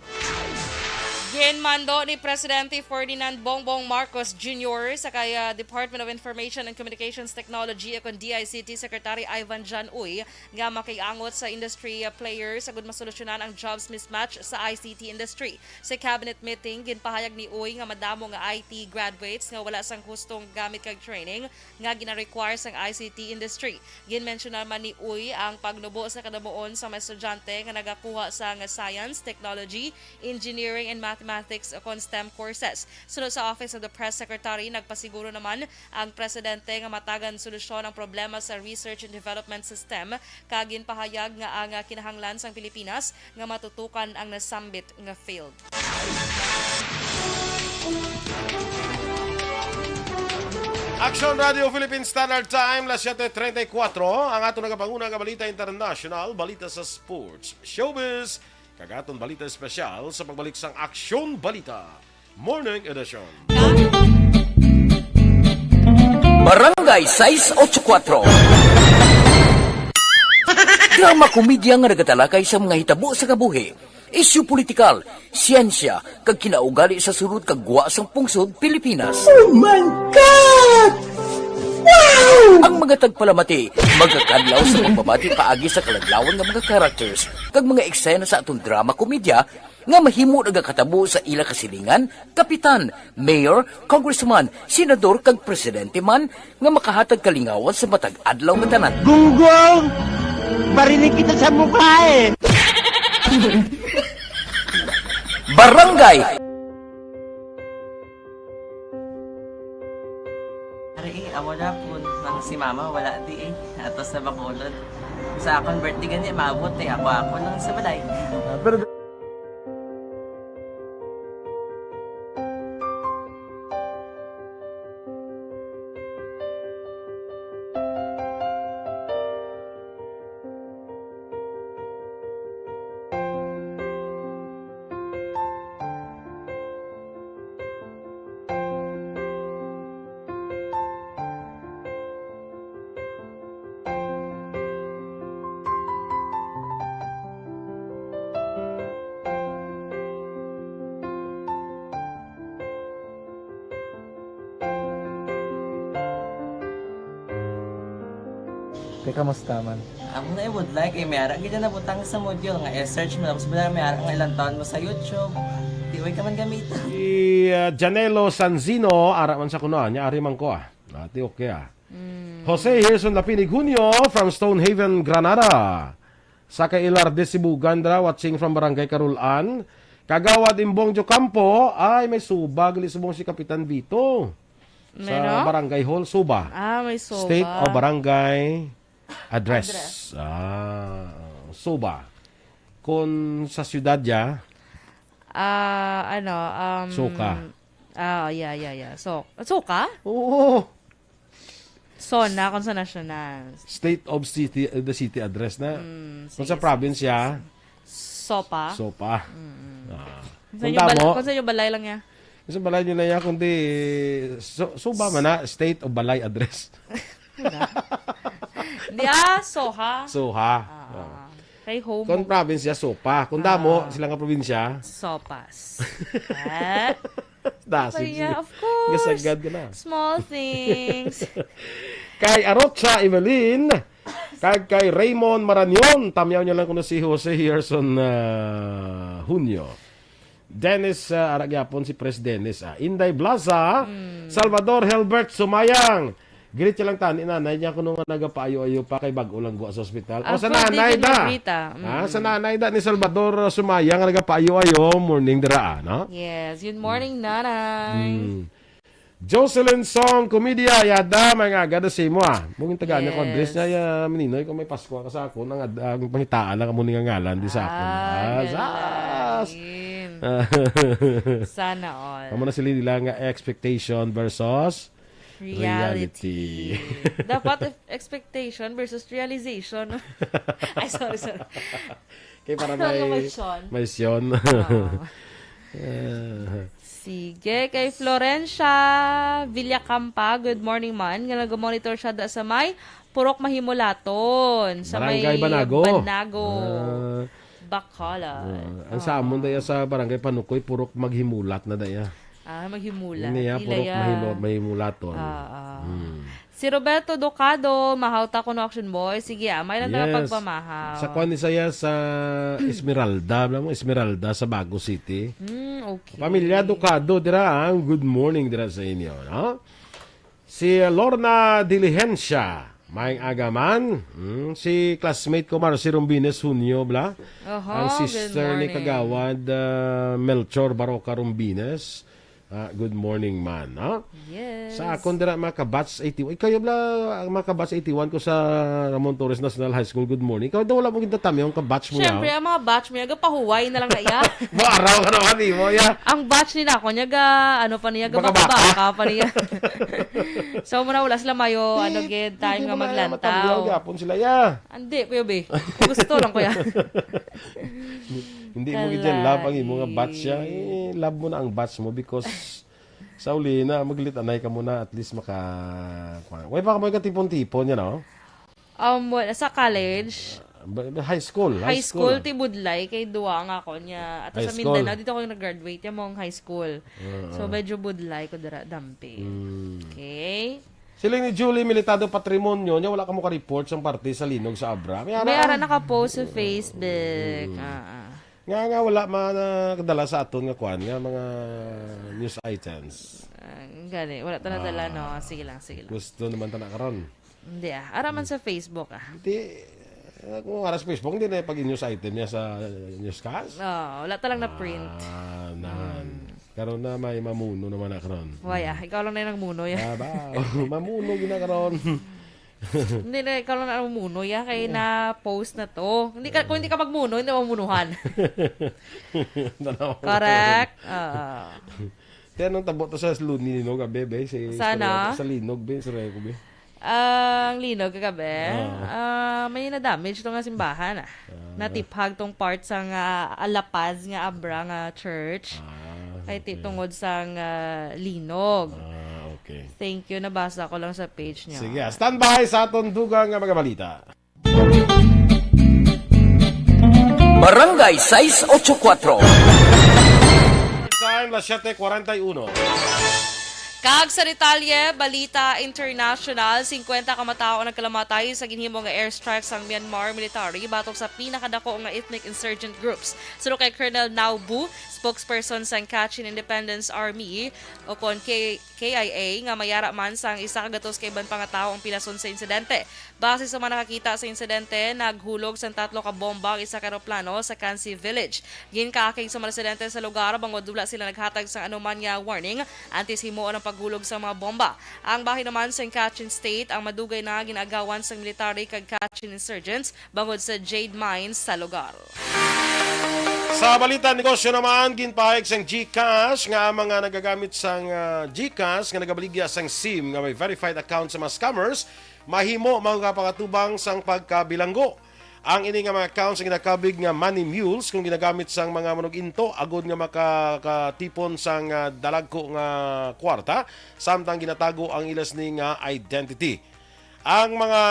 Ginmando ni Presidente Ferdinand Bongbong Marcos Jr. sa kaya Department of Information and Communications Technology o DICT Secretary Ivan John Uy nga makiangot sa industry players agud masolusyonan ang jobs mismatch sa ICT industry. Sa cabinet meeting, ginpahayag ni Uy nga madamo nga IT graduates nga wala sang hustong gamit kag training nga gina-require sang ICT industry. Ginmention naman ni Uy ang pagnubo sa kadamuon sa mga estudyante nga nagakuha sa science, technology, engineering and mathematics o STEM courses. Sunod sa Office of the Press Secretary, nagpasiguro naman ang presidente nga matagan solusyon ang problema sa research and development system kagin pahayag nga ang kinahanglan sang Pilipinas nga matutukan ang nasambit nga field. Action Radio Philippine Standard Time, las 7:34. Ang ato nagapanguna nga balita international, balita sa sports, showbiz, kagaton balita espesyal sa pagbalik sang Aksyon Balita Morning Edition. Barangay 684. Drama komedya nga nagatalakay sa mga hitabo sa kabuhi. isyu politikal, siyensya, kag kinaugali sa sunod kagwa sang pungsod Pilipinas. Oh my God! Ang mga tagpalamati, magkakadlaw sa pagbabati paagi sa kalaglawan ng mga characters, kag mga eksena sa atong drama komedya, nga mahimo nagakatabo sa ila kasilingan, kapitan, mayor, congressman, senador, kag presidente man, nga makahatag kalingawan sa matag adlaw nga tanan. Gunggong! Barinig kita sa mukha eh! Barangay! Ari, amo na po nang si mama wala di ato sa Bacolod. Sa akong birthday gani maabot ako lang sa balay. Pero kamusta man? Ako na would like mayara gid na butang sa module nga i-search mo tapos bala mayara nga ilang taon mo sa YouTube. Di way ka man gamit. si Janelo Sanzino, ara man sa kuno niya, ari man ko Ati okay Jose Hirson Lapinig Junio from Stonehaven, Granada. Sa Kailar de Cebu, Gandra, watching from Barangay Carulan. Kagawad Imbong Jocampo, ay may subag lisubong si Kapitan Vito. Sa Meron? Barangay Hall, Suba. May soba. State of Barangay Address. Suba. Kung sa syudad niya, Soka. Yeah. Soka? Oo. Sona, kung sa national. State of the city address na. Kung sige, sa province niya, Sopa. Sopa. Kung sa inyo balay lang niya. Kung sa balay nyo na yan, kundi Suba man na, state of balay address. Hindi Soha. Soha. Kay home. Kung province niya, Sopa. Kung damo, sila nga probinsya, Sopas. Dasig. Yeah, of course. Gasagad ka na. Small things. Kay Arotsa Evelyn, kay Raymond Maranyon, tamyaw niya lang kung si Jose Hirson Junio. Dennis Aragyapon, si Pres Dennis. Inday Blaza, Salvador Helbert Sumayang. Gilit lang tani nanay niya kuno nga nagapaayo-ayo pa kay bag-o lang sa ospital. O sa nanay da. Sa nanay da ni Salvador Sumayang nga nagapaayo-ayo morning dira no? Yes, good morning nanay. Jocelyn Song Comedia yada mga gada si mo Mungin taga niya ko address niya ya meninoy kung may Pasko ka sa ako nang pangitaan lang amo nga ngalan di sa ako. Sana all. Amo na sila nila nga expectation versus reality. Dapat expectation versus realization. Ay, sorry. Kaya para may sion. Sige, kay Florencia Villacampa, good morning man. Nga nag-monitor siya sa may Purok Mahimulaton. Sa Barangay may Banago. Bacolod. Ang sa amon daya sa Barangay Panukoy, Purok Maghimulat na daya. Maghimulat. Niya, Purok Mahimulaton. Si Roberto Docado, mahawta ko no action boy. Sige, may lang na pagpamahaw. Sa kwan ni saya sa Esmeralda, alam mo Esmeralda sa Bago City. Okay. Pamilya Docado dira, good morning dira sa inyo, no? Si Lorna Diligencia, maing agaman. Si classmate ko si Rumbines Junio bla. Ang sister ni Kagawad Melchor Baroca Rumbines. Good morning man, no? Yes. Sa akon dira mga kabatch 81. Kayo bla ang mga kabatch 81 ko sa Ramon Torres National High School. Good morning. Ikaw daw wala mo gintatami yung kabatch mo. Siyempre, ang mga batch mo, pahuway na lang na iya. Araw ka naman mo, ya. Ang batch nila ako, baka pa niya. So, muna wala sila mayo, time nga maglantaw. Matanglaw gapon sila, ya. Hindi, kuya be. Gusto lang ko ya. Hindi mo gidyan love ang imo nga batch siya. Love mo na ang batch mo because sa uli na maglitanay ka muna at least maka... Way pa ka mo yung katipon-tipon yan, no? Sa college, High school. High school ti Budlay kay duwa nga ako niya. At High sa school. Mindanao dito ako nag-graduate yung mong high school. So medyo Budlay ko dira dampi. Okay. Sila ni Julie Militado Patrimonio niya, wala ka mo ka-report sa parte sa Linog sa Abra. May ara naka-post sa Facebook. Nga wala kadala sa aton nga kuan nga mga news items. Gani, wala ta nadala no. Sige lang. Gusto naman ta na karon. Hindi ara man sa Facebook Hindi kung ara sa Facebook hindi na pag news item niya sa newscast. wala ta lang na print. Karon na may mamuno naman na karon. Waya, ikaw lang na yung nagmuno ya. Mamuno gina karon. Hindi na, ikaw lang na nagmuno ya. Kaya na-post na to. Kung hindi ka magmuno, hindi mamunuhan. Correct. Kaya nung tabo to sa Linog, bebe. Sana? Sa Linog, be. Sa Reco, be. Ang Linog kagabi, may na-damage to nga simbahan. Natiphag tong part sa Alapaz nga Abra nga church. Kay tungod sa Linog. Okay. Thank you, nabasa ko lang sa page niyo. Sige, standby sa aton dugang nga mga balita. Barangay 684. Time, las 7:41. Kag sa detalye, balita international, 50 ka matao ang nagkalamatay sa ginhimo nga airstrike sang Myanmar military batok sa pinakadako nga ethnic insurgent groups. Suno kay Colonel Now Bu, spokesperson sang Kachin Independence Army o kon KIA nga mayara man sang isa ka gatos kay ban pa nga tawo ang pilason sa insidente. Base sa mga nakakita sa insidente, naghulog sang 3 ka bomba ang isa ka eroplano sa Kansi Village. Ginkaking sa mga residente sa lugar bangod dula sila naghatag sang anuman nga warning antes himuon ang paghulog sa mga bomba. Ang bahin naman sa Kachin State ang madugay na ginagawan sa military kag Kachin insurgents bangod sa Jade Mines sa lugar. Sa balita negosyo naman, ginpahig sang GCash nga mga nagagamit sang GCash nga nagabaligya sang SIM nga may verified account sa mga scammers, mahimo magkapakatubang sang pagkabilanggo. Ang ini nga mga accounts ang ginakabig nga money mules kung ginagamit sang mga manuginto agod nga makatipon sang dalagko nga kwarta samtang ginatago ang ilas ni nga identity. Ang mga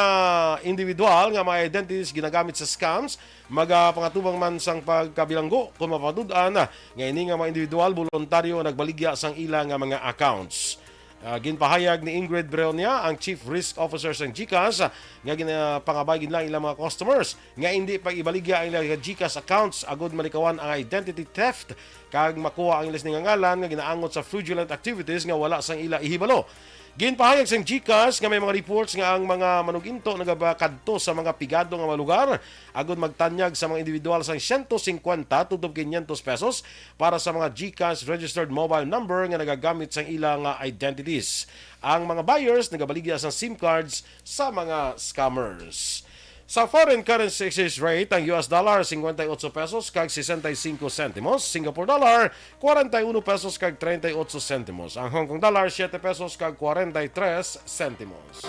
individual nga mga identities ginagamit sa scams magapangatubang man sang pagkabilanggo kung mapadud-an nga ini nga mga individual voluntaryo nagbaligya sang ilang nga mga accounts. Ginpahayag ni Ingrid Breonia, ang Chief Risk Officer sa GCash, nga ginapangabay lang ilang mga customers nga hindi pa ibaligya ang ilang GCash accounts agod malikawan ang identity theft kag makuha ang ilas nga ngalan nga ginaangot sa fraudulent activities nga wala sang ila ihibalo. Ginpahayag sang GCash nga may mga reports nga ang mga manuginto nagabakadto sa mga pigado nga mga lugar agud magtanyag sa mga individual sang 150 tudtod 500 pesos para sa mga GCash registered mobile number nga nagagamit sang ilang identities. Ang mga buyers nagabaligya sang SIM cards sa mga scammers. Sa foreign currency exchange rate, ang US dollar 58 pesos kag 65 centimos, Singapore dollar 41 pesos kag 38 centimos, ang Hong Kong dollar 7 pesos kag 43 centimos.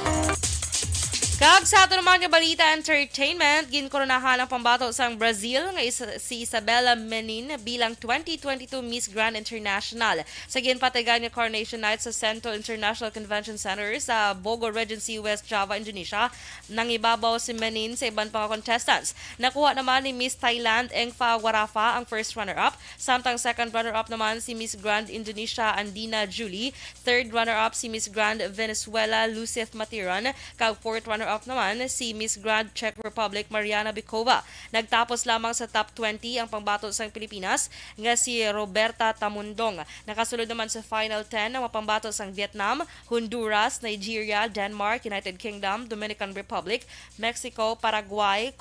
Kag sa ato naman nga balita entertainment, ginkoronahan ang pambato sang Brazil nga si Isabela Menin bilang 2022 Miss Grand International. Sa ginpatagan nga Coronation Night sa Central International Convention Center sa Bogor Regency, West Java, Indonesia, nangibabaw si Menin sa iban pang contestants. Nakuha naman ni Miss Thailand Engfa Warafa ang first runner-up, samtang second runner-up naman si Miss Grand Indonesia Andina Julie, third runner-up si Miss Grand Venezuela Luceth Matiran, kag fourth runner-up naman si Miss Grand Czech Republic Mariana Bikova. Nagtapos lamang sa top 20 ang pangbato sa Pilipinas nga si Roberta Tamundong. Nakasulod naman sa final 10 ang mapambato sa Vietnam, Honduras, Nigeria, Denmark, United Kingdom, Dominican Republic, Mexico, Paraguay,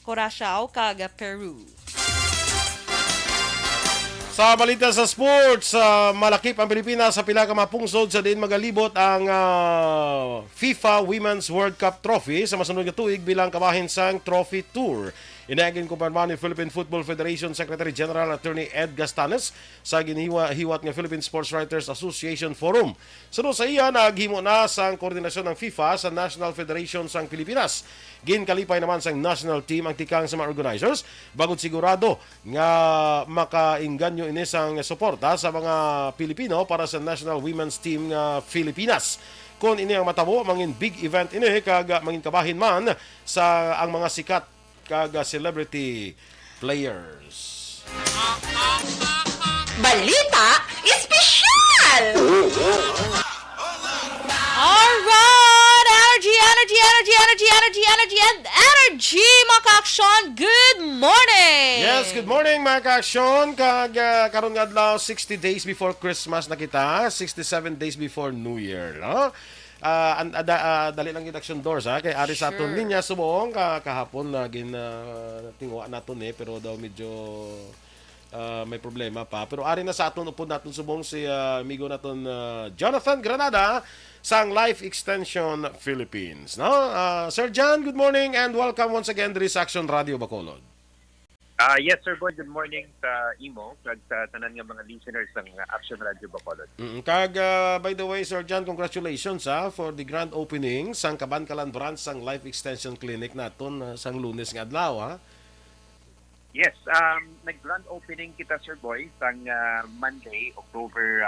Curaçao, kag Peru. Sa balita sa sports, malakip ang Pilipinas sa pila ka mapungsod sa diin magalibot ang FIFA Women's World Cup Trophy sa masunod nga tuig bilang kabahin sang Trophy Tour. Inagin kumpirma ni Philippine Football Federation Secretary General Attorney Ed Gastanes sa ginihiwat nga Philippine Sports Writers Association Forum. Sunod sa iya, naghimo na sang koordinasyon ng FIFA sa National Federation sang Pilipinas. Ginkalipay naman sang national team ang tikang sa mga organizers bagod sigurado nga makainganyo ini sang suporta sa mga Pilipino para sa National Women's Team nga Pilipinas. Kung ini ang matabo, mangin big event ini kag mangin kabahin man sa ang mga sikat kag celebrity players. Balita Espesyal! Alright! Energy, mga ka-aksyon! Good morning! Yes, good morning mga ka-aksyon. Karon nga adlaw 60 days before Christmas na kita, 67 days before New Year, no? Dali lang yung action doors, ha? Kay Ari sa aton linya subong kahapon na tingwa naton pero daw medyo may problema pa. Pero ari na sa aton upod naton subong si amigo naton Jonathan Granada sang Life Extension Philippines, no? Sir John, good morning and welcome once again diri sa Action Radio Bacolod. Yes, Sir Boy. Good morning sa imo kag sa tanan nga mga listeners ng Action Radio Bacolod. By the way, Sir John, congratulations for the grand opening sang Kabankalan branch sang Life Extension Clinic naton sang Lunes nga adlaw, ha? Yes, nag-grand opening kita, Sir Boy, sang Monday, October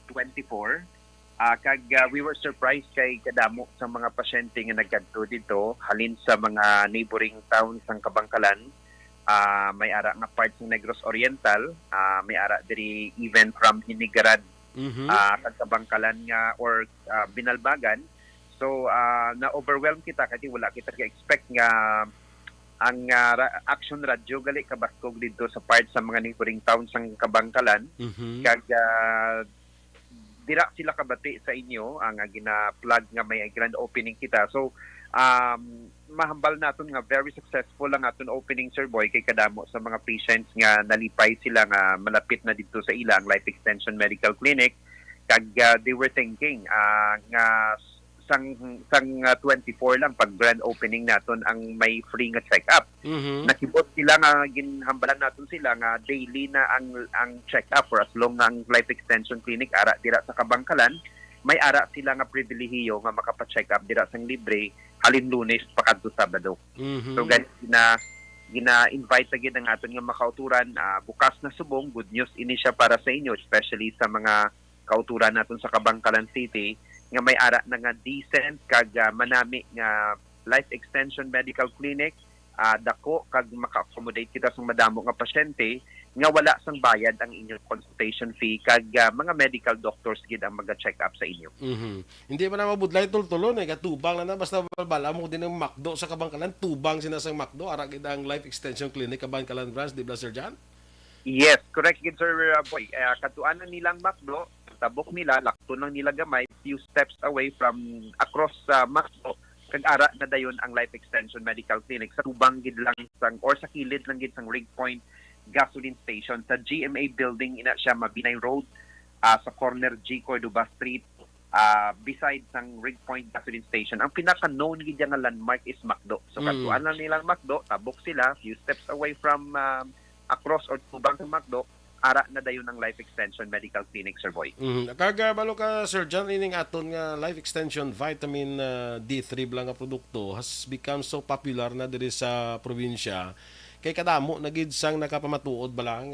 24. We were surprised kay kadamo sa mga pasyente nga nagkadto dito halin sa mga neighboring towns sang Kabangkalan. May ara nga part ng Negros Oriental, may ara diri even from Hinigarad, kag Kabangkalan nga or Binalbagan. So na-overwhelm kita kasi wala kita ka-expect nga ang Action Radio gali kabaskog dito sa part sa mga neighboring towns sang Kabangkalan. Kag dira sila kabati sa inyo ang gina-plug nga may grand opening kita. So mahambal naton nga very successful ang aton opening, Sir Boy, kay kadamo sa mga patients nga nalipay sila nga malapit na dito sa ilang Life Extension Medical Clinic. Kag they were thinking nga sang 24 lang pag grand opening naton ang may free nga check-up. Nakibot sila nga ginhambalan naton sila nga daily na ang check-up for as long nga ang Life Extension Clinic ara dira sa Kabangkalan, may ara sila nga pribilehiyo nga makapa-check up dira sang libre halin Lunes pakadto Sabado. So guys, gina-invite agad ang aton nga makauturan bukas na subong. Good news ini siya para sa inyo, especially sa mga kauturan naton sa Kabangkalan City nga may ara na nga decent kag manami nga Life Extension Medical Clinic, dako kag maka-accommodate kita sa madamo nga pasyente nga wala sang bayad ang inyong consultation fee kag mga medical doctors gid ang maga-check up sa inyo. Hindi man na mabudlay tultulon katubang na basta balbala mo din ang McDo sa Kabangkalan, tubang sinasang McDo ara gid ang Life Extension Clinic Kabangkalan branch, di ba, Sir John? Yes, correct gid, Sir Boy. Katuanan nilang McDo, tabok nila, lakto lang nila gamay, few steps away from across McDo, kag ara na dayon ang Life Extension Medical Clinic sa tubang gid lang sang or sa kilid lang gid sang Rig Point Gasoline Station sa GMA Building ina siya Mabinay Road, sa corner G Cordoba Street, beside sang Rig Point Gasoline Station. Ang pinaka-known gid nga landmark is McDo. So katuanan nilang McDo, tabok sila, few steps away from across or tubang sa McDo, ara na dayon ng Life Extension Medical Clinic, Sir Boy. Kagabalo ka, Sir John, ining aton nga Life Extension Vitamin D3 blang nga produkto has become so popular na diri sa probinsya. Kay kadamo nagid sang nakapamatuod balang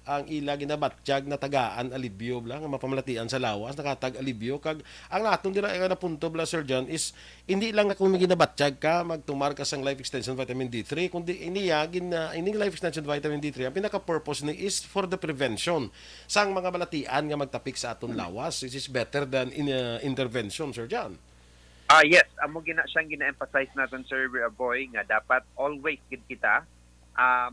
ang ila ginabatjag na tagaan alibyo blang nga mapamalatian sa lawas nakatag alibyo kag ang naton dira nga punto bla, Sir John, is hindi lang kung ginabatjag ka magtumar ka sang Life Extension Vitamin D3 kundi ining Life Extension Vitamin D3 ang pinaka-purpose ni is for the prevention sang mga balatian nga magtapik sa aton lawas, which is better than intervention, Sir John. Yes, amo siyang gina-emphasize natin, Sir Boy, nga dapat always gid kita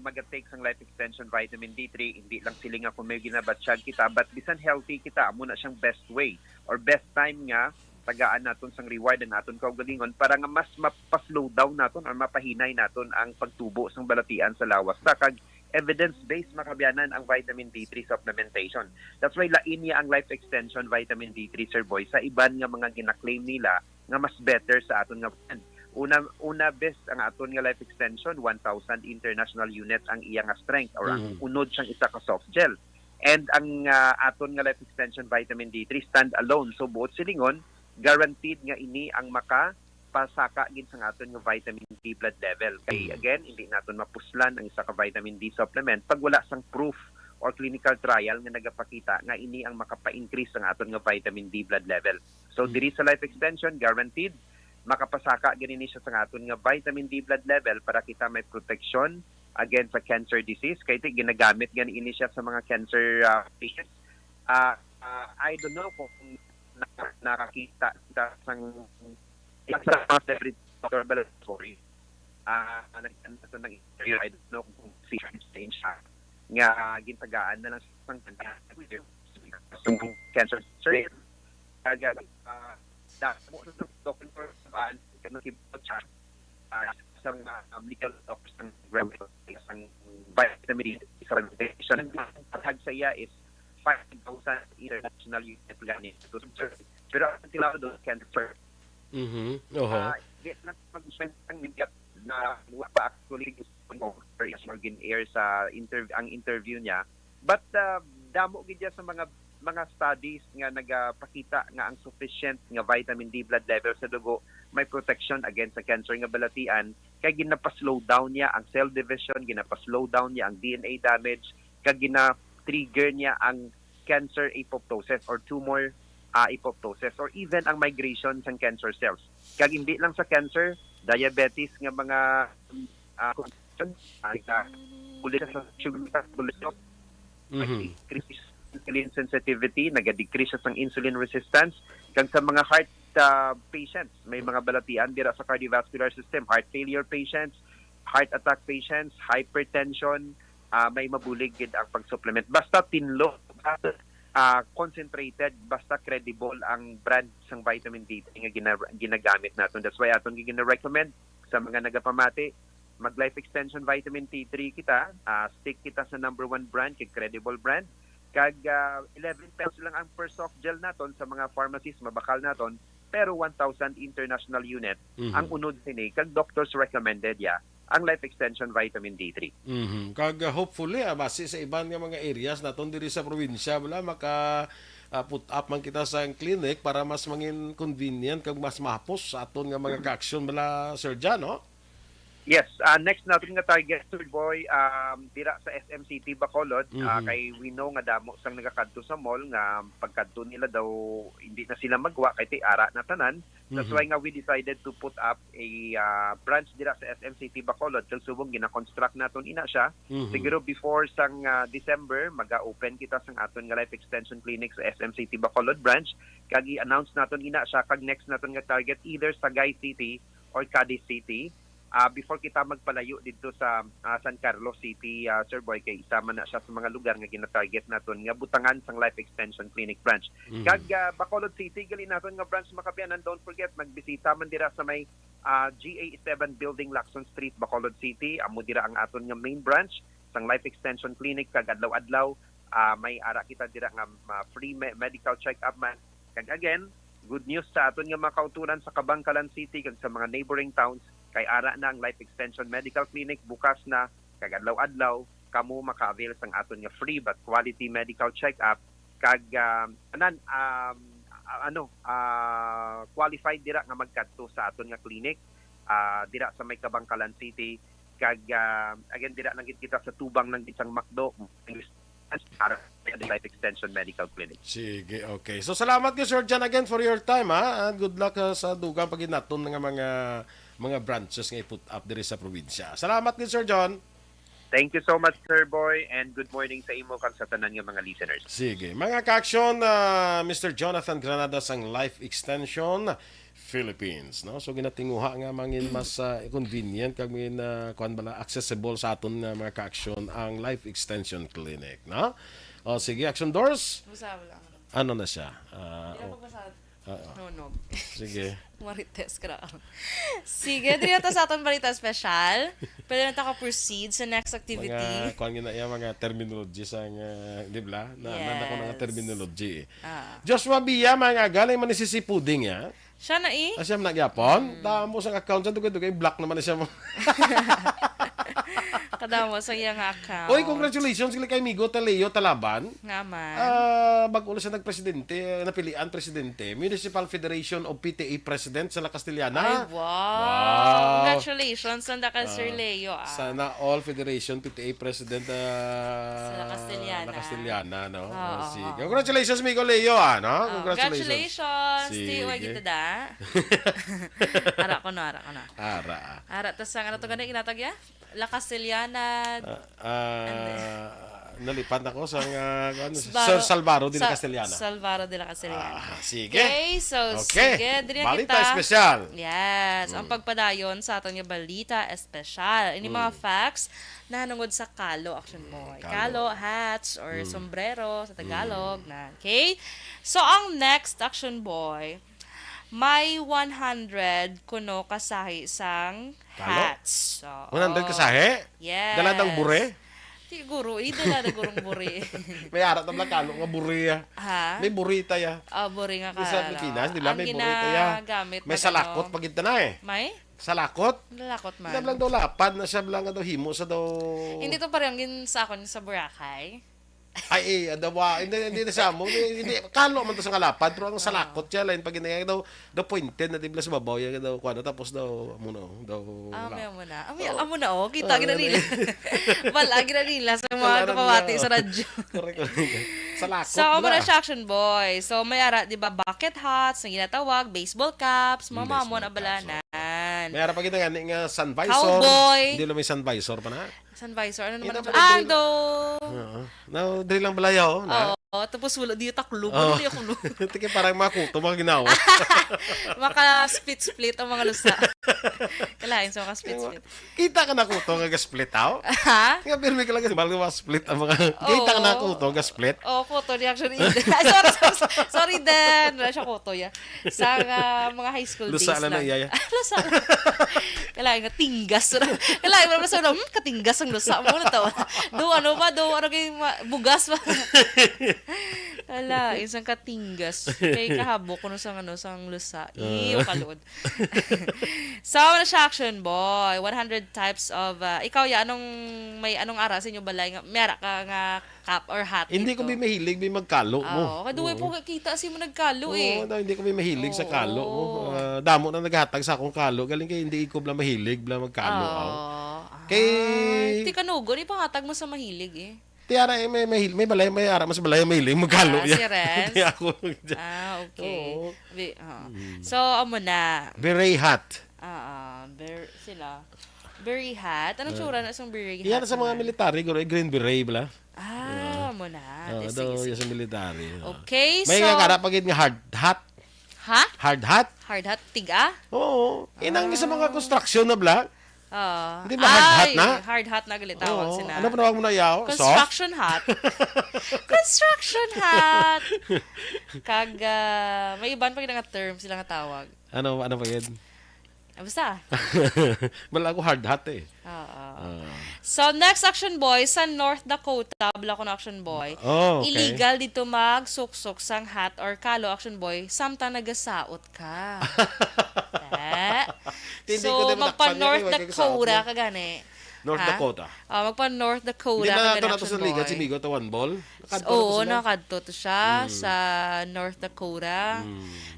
mag-take sang Life Extension Vitamin D3, hindi lang sila nga kung may ginabatsyag kita, but bisan healthy kita, amo na siyang best way or best time nga tagaan naton sang reward ang naton kaugalingon para nga mas mapa-slow down naton or mapahinay naton ang pagtubo sang balatian sa lawas. Kag evidence-based makabiyanan ang vitamin D3 supplementation. That's why lain niya ang Life Extension Vitamin D3, Sir Boy, sa iban nga mga gina-claim nila nga mas better sa aton nga brand. Una best ang aton nga Life Extension, 1,000 international units ang iyang strength or ang unod siyang isa ka soft gel. And ang aton nga Life Extension Vitamin D3 stand alone. So buot silingon, guaranteed nga ini ang pasaka gid sa aton nga vitamin D blood level. Kay again, hindi naton mapuslan ang isa ka vitamin D supplement pag wala sang proof or clinical trial nga nagapakita nga ini ang makapa-increase ang aton nga vitamin D blood level. So diri sa Life Extension, guaranteed makapasaka ganini siya sa aton nga vitamin D blood level para kita may protection against sa cancer disease. Kaya ginagamit ganini siya sa mga cancer patients. I don't know kung nakakita sa mga celebrity doctor laboratory. Nagkanta ng interview, I don't know kung si change siya. Nga gintagaan na lang sa cancer surgery. Kaya mo sa doctor sa kanukibot siya sa medical doctors ng isang vitamin D sa recommendation. Ang tag sa iya is 5,000 international unit gani. Pero ang tilaw doon cancer. Di na mag-spend ang media na pa actually Morgan Air sa ang interview niya. But damo gid sa mga studies nga nagapakita nga ang sufficient nga vitamin D blood level sa dugo may protection against sa cancer nga balatian kay ginapa-slow down niya ang cell division, ginapa-slow down niya ang DNA damage, kay gina-trigger niya ang cancer apoptosis or tumor apoptosis or even ang migration ng cancer cells. Kag hindi lang sa cancer, diabetes nga mga condition, kulit sa sugar insulin sensitivity, nag-decrease ng insulin resistance. Kag sa mga heart patients, may mga balatian dira sa cardiovascular system, heart failure patients, heart attack patients, hypertension, may mabulig gid ang pag-supplement. Basta tinlo, concentrated, basta credible ang brand ng vitamin D nga ginagamit natin. That's why aton gina-recommend sa mga nagapamati, mag-life extension vitamin T3 kita, stick kita sa number 1 brand, kay credible brand. Kag 11 pesos lang ang per soft gel naton sa mga pharmacies, mabakal naton, pero 1,000 international unit ang unod sini kag doctors recommended ang life extension vitamin D3. Kag hopefully base sa ibang nga mga areas naton diri sa probinsya wala maka put up man kita sa clinic para mas mangin convenient kag mas mahapos sa aton nga mga ka-action bala Sir John, no? Yes, next natin nga target, Sir Boy, dira sa SM City, Bacolod. Kay we know nga damo sang nagakadto sa mall nga pagkadto nila daw hindi na sila magwa kay ara na tanan. That's why nga we decided to put up a branch dira sa SM City, Bacolod. Kag subong gina-construct naton ina siya. Siguro before sang December maga-open kita sang aton nga life extension clinic sa SM City, Bacolod branch. Kag i-announce naton ina siya kag next naton nga target either Sagay City or Cadiz City. Before kita magpalayo dito sa San Carlos City, Sir Boy, kay isama na siya sa mga lugar nga gina-target naton nga butangan sang Life Extension Clinic branch. Kag Bacolod City gali naton nga branch makabiyanan, don't forget magbisita man dira sa may GA7 Building, Lacson Street, Bacolod City. Amo dira ang aton nga main branch sang Life Extension Clinic. Kag adlaw-adlaw may ara kita dira nga free medical check-up man. Kag again, good news sa aton nga mga kauturan sa Kabangkalan City kag sa mga neighboring towns. Kay ara na ang Life Extension Medical Clinic bukas na kag adlaw-adlaw kamo maka-avail sang aton nga free but quality medical check-up kag qualified dira nga magkadto sa aton nga clinic dira sa may Kabangkalan City kag again dira lang kita sa tubang ng isang McDo para Life Extension Medical Clinic. Sige, okay. So salamat kay Sir John again for your time and good luck sa dugang paginaton nga mga branches nga i-put up diri sa probinsya. Salamat ni Sir John. Thank you so much, Sir Boy, and good morning sa imo kag sa tanan nga mga listeners. Sige. Mga ka-action, Mr. Jonathan Granadas ang Life Extension Philippines, no? So ginatinguha nga mangin mas convenient kag mangin accessible sa aton nga mga ka-action ang Life Extension Clinic, no? O sige, Action Doors. Ano na siya? No. Sige. Marites ka na. Sige, dito sa aton balita special. Pwede na ka proceed sa next activity. Mga, kung mga terminology sa di ba? Nanda ko nga terminology. Joshua Bia, mga galing man si Puding, ya? Siya na Siya na gyapon. Damo sa account sa dugay-dugay block naman na siya mo. Kadamo sa iyang account. Oy, congratulations kay Migo Taleo Talaban. Nga man. Bago siya nagpresidente, napilian presidente, Municipal Federation of PTA President sa La Castellana. Ay, wow. Congratulations sa Sir Leo. Sana all Federation PTA President sa La Castellana. Castellana. La Castellana, no? Oo. Sige. Congratulations, Migo Leo, no? Congratulations. Sige. Ti, kita da. Ara ko na. Ara, tas ang ano to gani inatag ya? La Castellana. Nalipat ako sa Sir Salvaro de la Castellana. Salvaro de la Castellana. Sige. Okay, so sige, diri Balita kita. espesyal. Yes, ang pagpadayon sa aton nga balita espesyal. Ini mga facts na nangod sa Kalo Action Boy. Kalo hats or sombrero sa Tagalog na. Okay? So ang next Action Boy, may 100 kuno kasahi sang hats. So, 100 kasahe? Yes. Daladang bure? Siguro, dala na gurong buri. May arat na kalo nga buri ya. Ha? May burita ya. Buri nga kala. Sa Pilipinas, di ba may burita ya. May salakot pag na eh. May? Salakot? Lalakot man. Hindi lang daw lapad na siya lang daw himo sa daw. Hindi to parang gin sa akon sa Boracay. Ay, adawa, hindi na siya mo. Hindi, kalo man to sa kalapad, pero ang salakot siya, lain pag ginaya daw pointed na tibla sa babaw, yan daw, kuha tapos daw, daw, may muna. Amo na, kita, ginanila. Wala, ginanila sa mga kapawati sa radyo. Correct. Salakot so, muna siya Action Boy. So, may ara, di ba, bucket hats, na ginatawag, baseball caps, mamamon, abalanan. May ara pa kita nga sun visor. Cowboy. Hindi lang may sun visor pa na. Sun visor, ano naman? Do. No, dili lang balayaw. Tapos wala di taklo. Hindi ako no. Tiki parang makuto mga ginawa. Maka split ang mga lusa. Kalain sa maka split. Kita ka na kuto nga split aw? Ha? Nga pirmi ka lang bago split ang mga. Kita ka na kuto nga split. Photo reaction. Sorry Dan. Wala siya kuto ya. Sa mga high school days lang. Lusa na iya. Lusa. Kalain nga tinggas. Kalain mo sa katinggas ang lusa mo na to. Ano kay bugas ba? Ala, isang katinggas. Kay kahabo ko sang lusa. Iyo kalod. So, na siya Action Boy. 100 types of ikaw ya anong ara sa inyo balay nga meron ka nga cap or hat. Hindi ko mahilig magkalo mo. Kaduwe po kita si mo nagkalo eh. Hindi ko mahilig sa kalo mo. Damo na naghatag sa akong kalo. Galing kay hindi ko bla mahilig bla magkalo. Kay ti kanugo ni pangatag mo sa mahilig eh. Tiara may balay may ara mas balay mahilig magkalo si Renz. Okay. So amo na. Beret hat. Beret hat. Anong tsura na isang beret hat? Yan sa mga military green beret bla. Amo na. Sige. Sa military. Okay, may nga kara pagid nga hard hat. Ha? Hard hat? Hard hat tiga? Oo. Inang sa mga construction na bla. Hindi ba hard hat na? Hard hat na galit tawag sina. Ano pa nawag mo na yaw? Construction hat. Construction hat. May iban pa nga term sila nga tawag. Ano pa yun? Basta. Wala ako hard hat eh. So, next Action Boy, sa North Dakota, bala ko na Action Boy, illegal dito magsuksok sang hat or kalo Action Boy, samtang nagasaot ka. So, magpa-North Dakota ka gani. North Dakota. Magpa-North Dakota. Hindi na nato sa liga si Migo to one ball. Nakadto to siya sa North Dakota.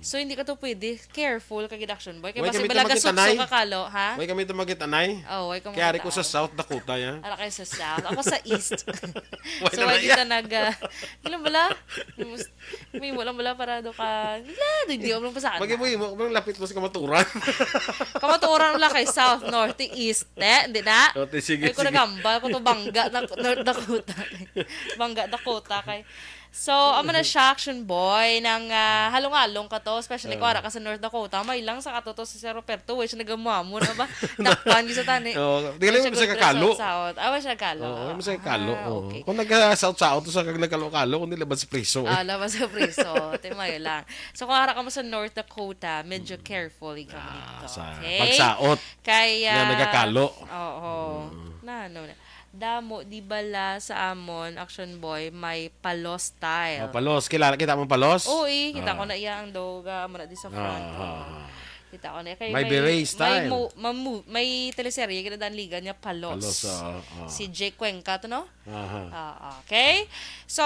So, hindi ka to pwede. Careful kag Action Boy. Kaya basta balaga suksok kakalo, ha? May kami ito magitanay. Way ka kaya ko sa South Dakota, ya. Ara kayo sa South. Ako sa East. So, way kita ilan bala? May mo lang bala para do ka. Hindi mo lang pasaan. Mag-imu mo, lapit mo sa kamaturan. Kamaturan lang kay South, North, East. Hindi na? Sige. Ay ko nagamba ko to Bangga North Dakota. Bangga Dakota kay. So, amo na siya Action Boy ng halong-halong ka to, especially ko ara ka sa North Dakota. May lang sa katoto si Sir Roberto, siya nagamamo na ba? Dakpan gyud sa tani. Tingnan mo sa kakalo. Siya kakalo. Mo sa kakalo. Kung nag-south to sa nagkalo-kalo, kung nilabas sa priso. Labas sa priso. Timayo lang. So, kung ara ka mo sa North Dakota, medyo careful ikaw dito. Okay? Pagsaot. Kaya na nagakalo. Na damo di bala sa amon Action Boy may palos style. Palos, kita mo palos? Kita ko na iya ang doga mo na di sa front. Kita ko na kay may beret style. May teleserye kinadaan liga niya palos. Si Jake Cuenca to no? Okay? So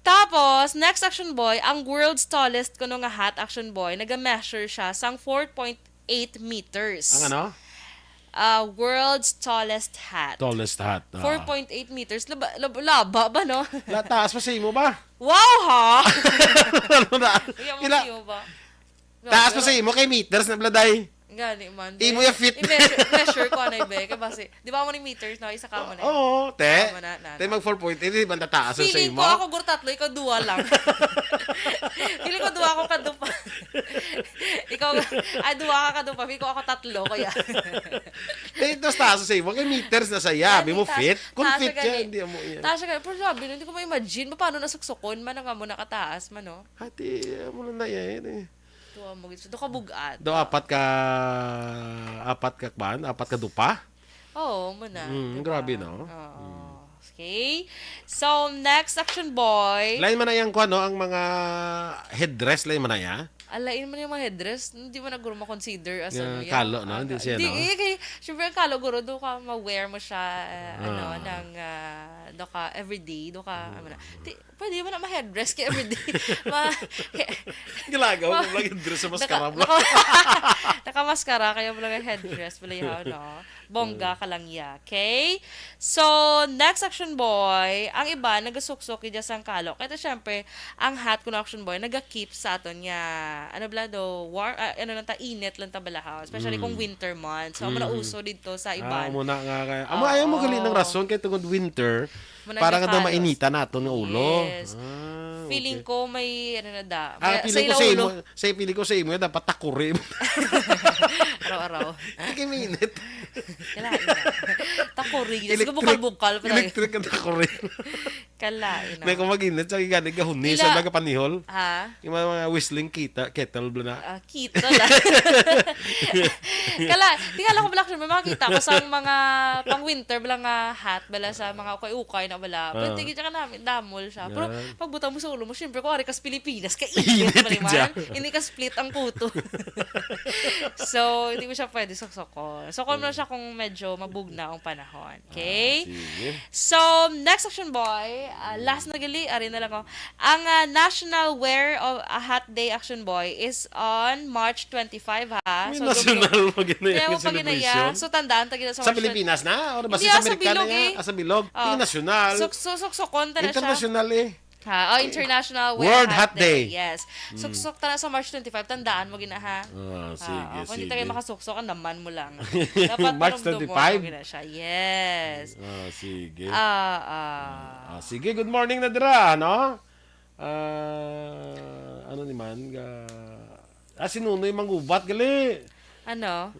tapos next Action Boy, ang world's tallest kuno nga hat Action Boy, naga-measure siya sang 4.8 meters. Ang ano? world's tallest hat. Tallest hat. 4.8 meters. Laba ba, no? Taas pa sa imo ba? Wow, ha? Ano na? Ila mo ba? Taas pa sa imo kay meters na bladay. Gani man. Imo yung fit. I-measure ko ano ibe. Kaya basi, di ba mo ni meters, no? Isa ka mo na. Oo, te. Tama na. Te mag 4.8, di ba tataas sa Feeling imo? ko ako guro tatlo, ikaw duwa lang. Feeling ko duwa ako kadupa. Duwa ka kadupa. Feeling ko ako tatlo, kaya. Ito taas sa imo kay meters na saya. Bi mo fit. Kung fit ka, hindi mo yan. Taas siya, pero sabi, hindi ko ma-imagine paano nasuksukon man nga mo nakataas man, no? Hati, mo na yan eh. Duwa mo gito. Duwa ka bugat. Do apat ka kwan, apat ka dupa. Oo, mo na. Grabe no. Okay. So, next action boy. Lain man na yang kwan no, ang mga headdress lain man na ya. Alain mo yung mga headdress, hindi mo na guro ma-consider as ano yan. Kalo, no? Hindi siya, no? Hindi, syempre ang kalo guro, doon ka ma-wear mo siya, doon ka everyday, doon ka, pwede mo na ma-headdress ka everyday. Gilagaw mo lang headdress sa maskara mo. Naka-maskara, kaya mo lang yung headdress, pala yun, no? Bongga ka lang ya, okay? So, next action boy, ang iba, nagasuksok dyan sa kalo. Kaya syempre, ang hat ko na action boy, nag-keep sa aton niya, ano bala do, init lang ta balahaw, especially kung winter months. So, na uso dito sa iban. Muna nga kaya. Ayaw mo gali ng rason kaya tungod winter, para nga daw mainita nato ng ulo. Yes. Feeling ko may, feeling ko sa imo, dapat takurin. Araw-araw. Hindi minute. Kalain na. Takurin. Sige, bukal-bukal. Electric ang takurin. Kalain na. May kung mag-init, sa gani gahuni, sa mga panihol. Ha? Yung mga whistling kettle na. Kettle lang. Tingala ko bala, may makakita ko sa mga pang-winter, bala nga hat, bala sa mga ukay-ukay na bala. Pero tingin ka namin, damol siya. Pero pagbuta mo sa ulo mo, syempre, kung ari kas Pilipinas, kainit pa naman. Hindi ka split ang kuto. So, hindi mo siya pwede suksokon. Sukon mo na siya kung medyo mabugna ang panahon. Okay? So, next action boy, last na gali, ari na lang ako. Ang National Wear of a Hat Day action boy is on March 25, ha? May national celebration. So, tandaan, tagina sa Pilipinas na? O ba hindi, sa Amerikana bilog, sa bilog? Hindi national. Suksokon ta na siya. International International World Hat Day. Yes. Suksok ta na sa March 25. Tandaan mo gina, ha? Sige. Kung hindi tayo makasuksok, ang naman mo lang. Dapat March 25? Gina siya. Yes. Sige. Sige, good morning na dira, no? Ano naman? Sinunoy mangubat, gali. Ano?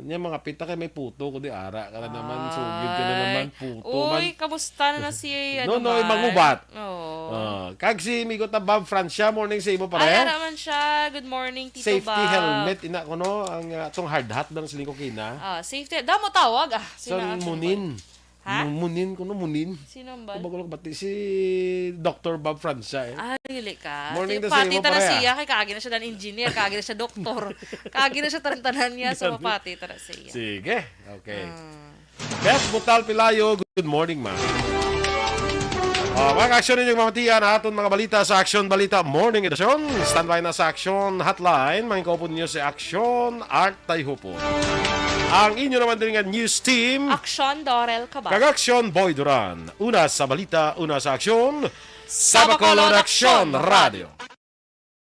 Niya mga pita kay may puto ko di ara ka na naman sugid ka na naman puto man. Uy, kamusta na si No, mangubat. Oo. Kag si Migo ta Bob Francia, morning sa imo pare. Ay, naman siya. Good morning, Tito Safety Bob. helmet ina ko no, ang atong hard hat bang siling ko kina. Safety. Damo tawag Sa munin. Ha? Munin ko no, munin. Sino ba? Kumbaga bati si Dr. Bob Francia eh. Really ka? Morning na sa pati imo na pare. siya, kay kagi na siya dan engineer, kagi na siya doktor. Kagi na siya tarantanan niya, so pati na siya. Sige, okay. Beth Butal Pilayo, good morning ma. Mga aksyon ninyong mamatiyan aton mga balita sa Action Balita Morning Edition. Standby na sa Action Hotline. Mga kaupon niyo sa Action Art Tayhupon. Ang inyo naman din nga news team. Action Dorel Cabal. Kag-Action Boy Duran. Una sa balita, una sa aksyon. Sa Bacolod Action Radio.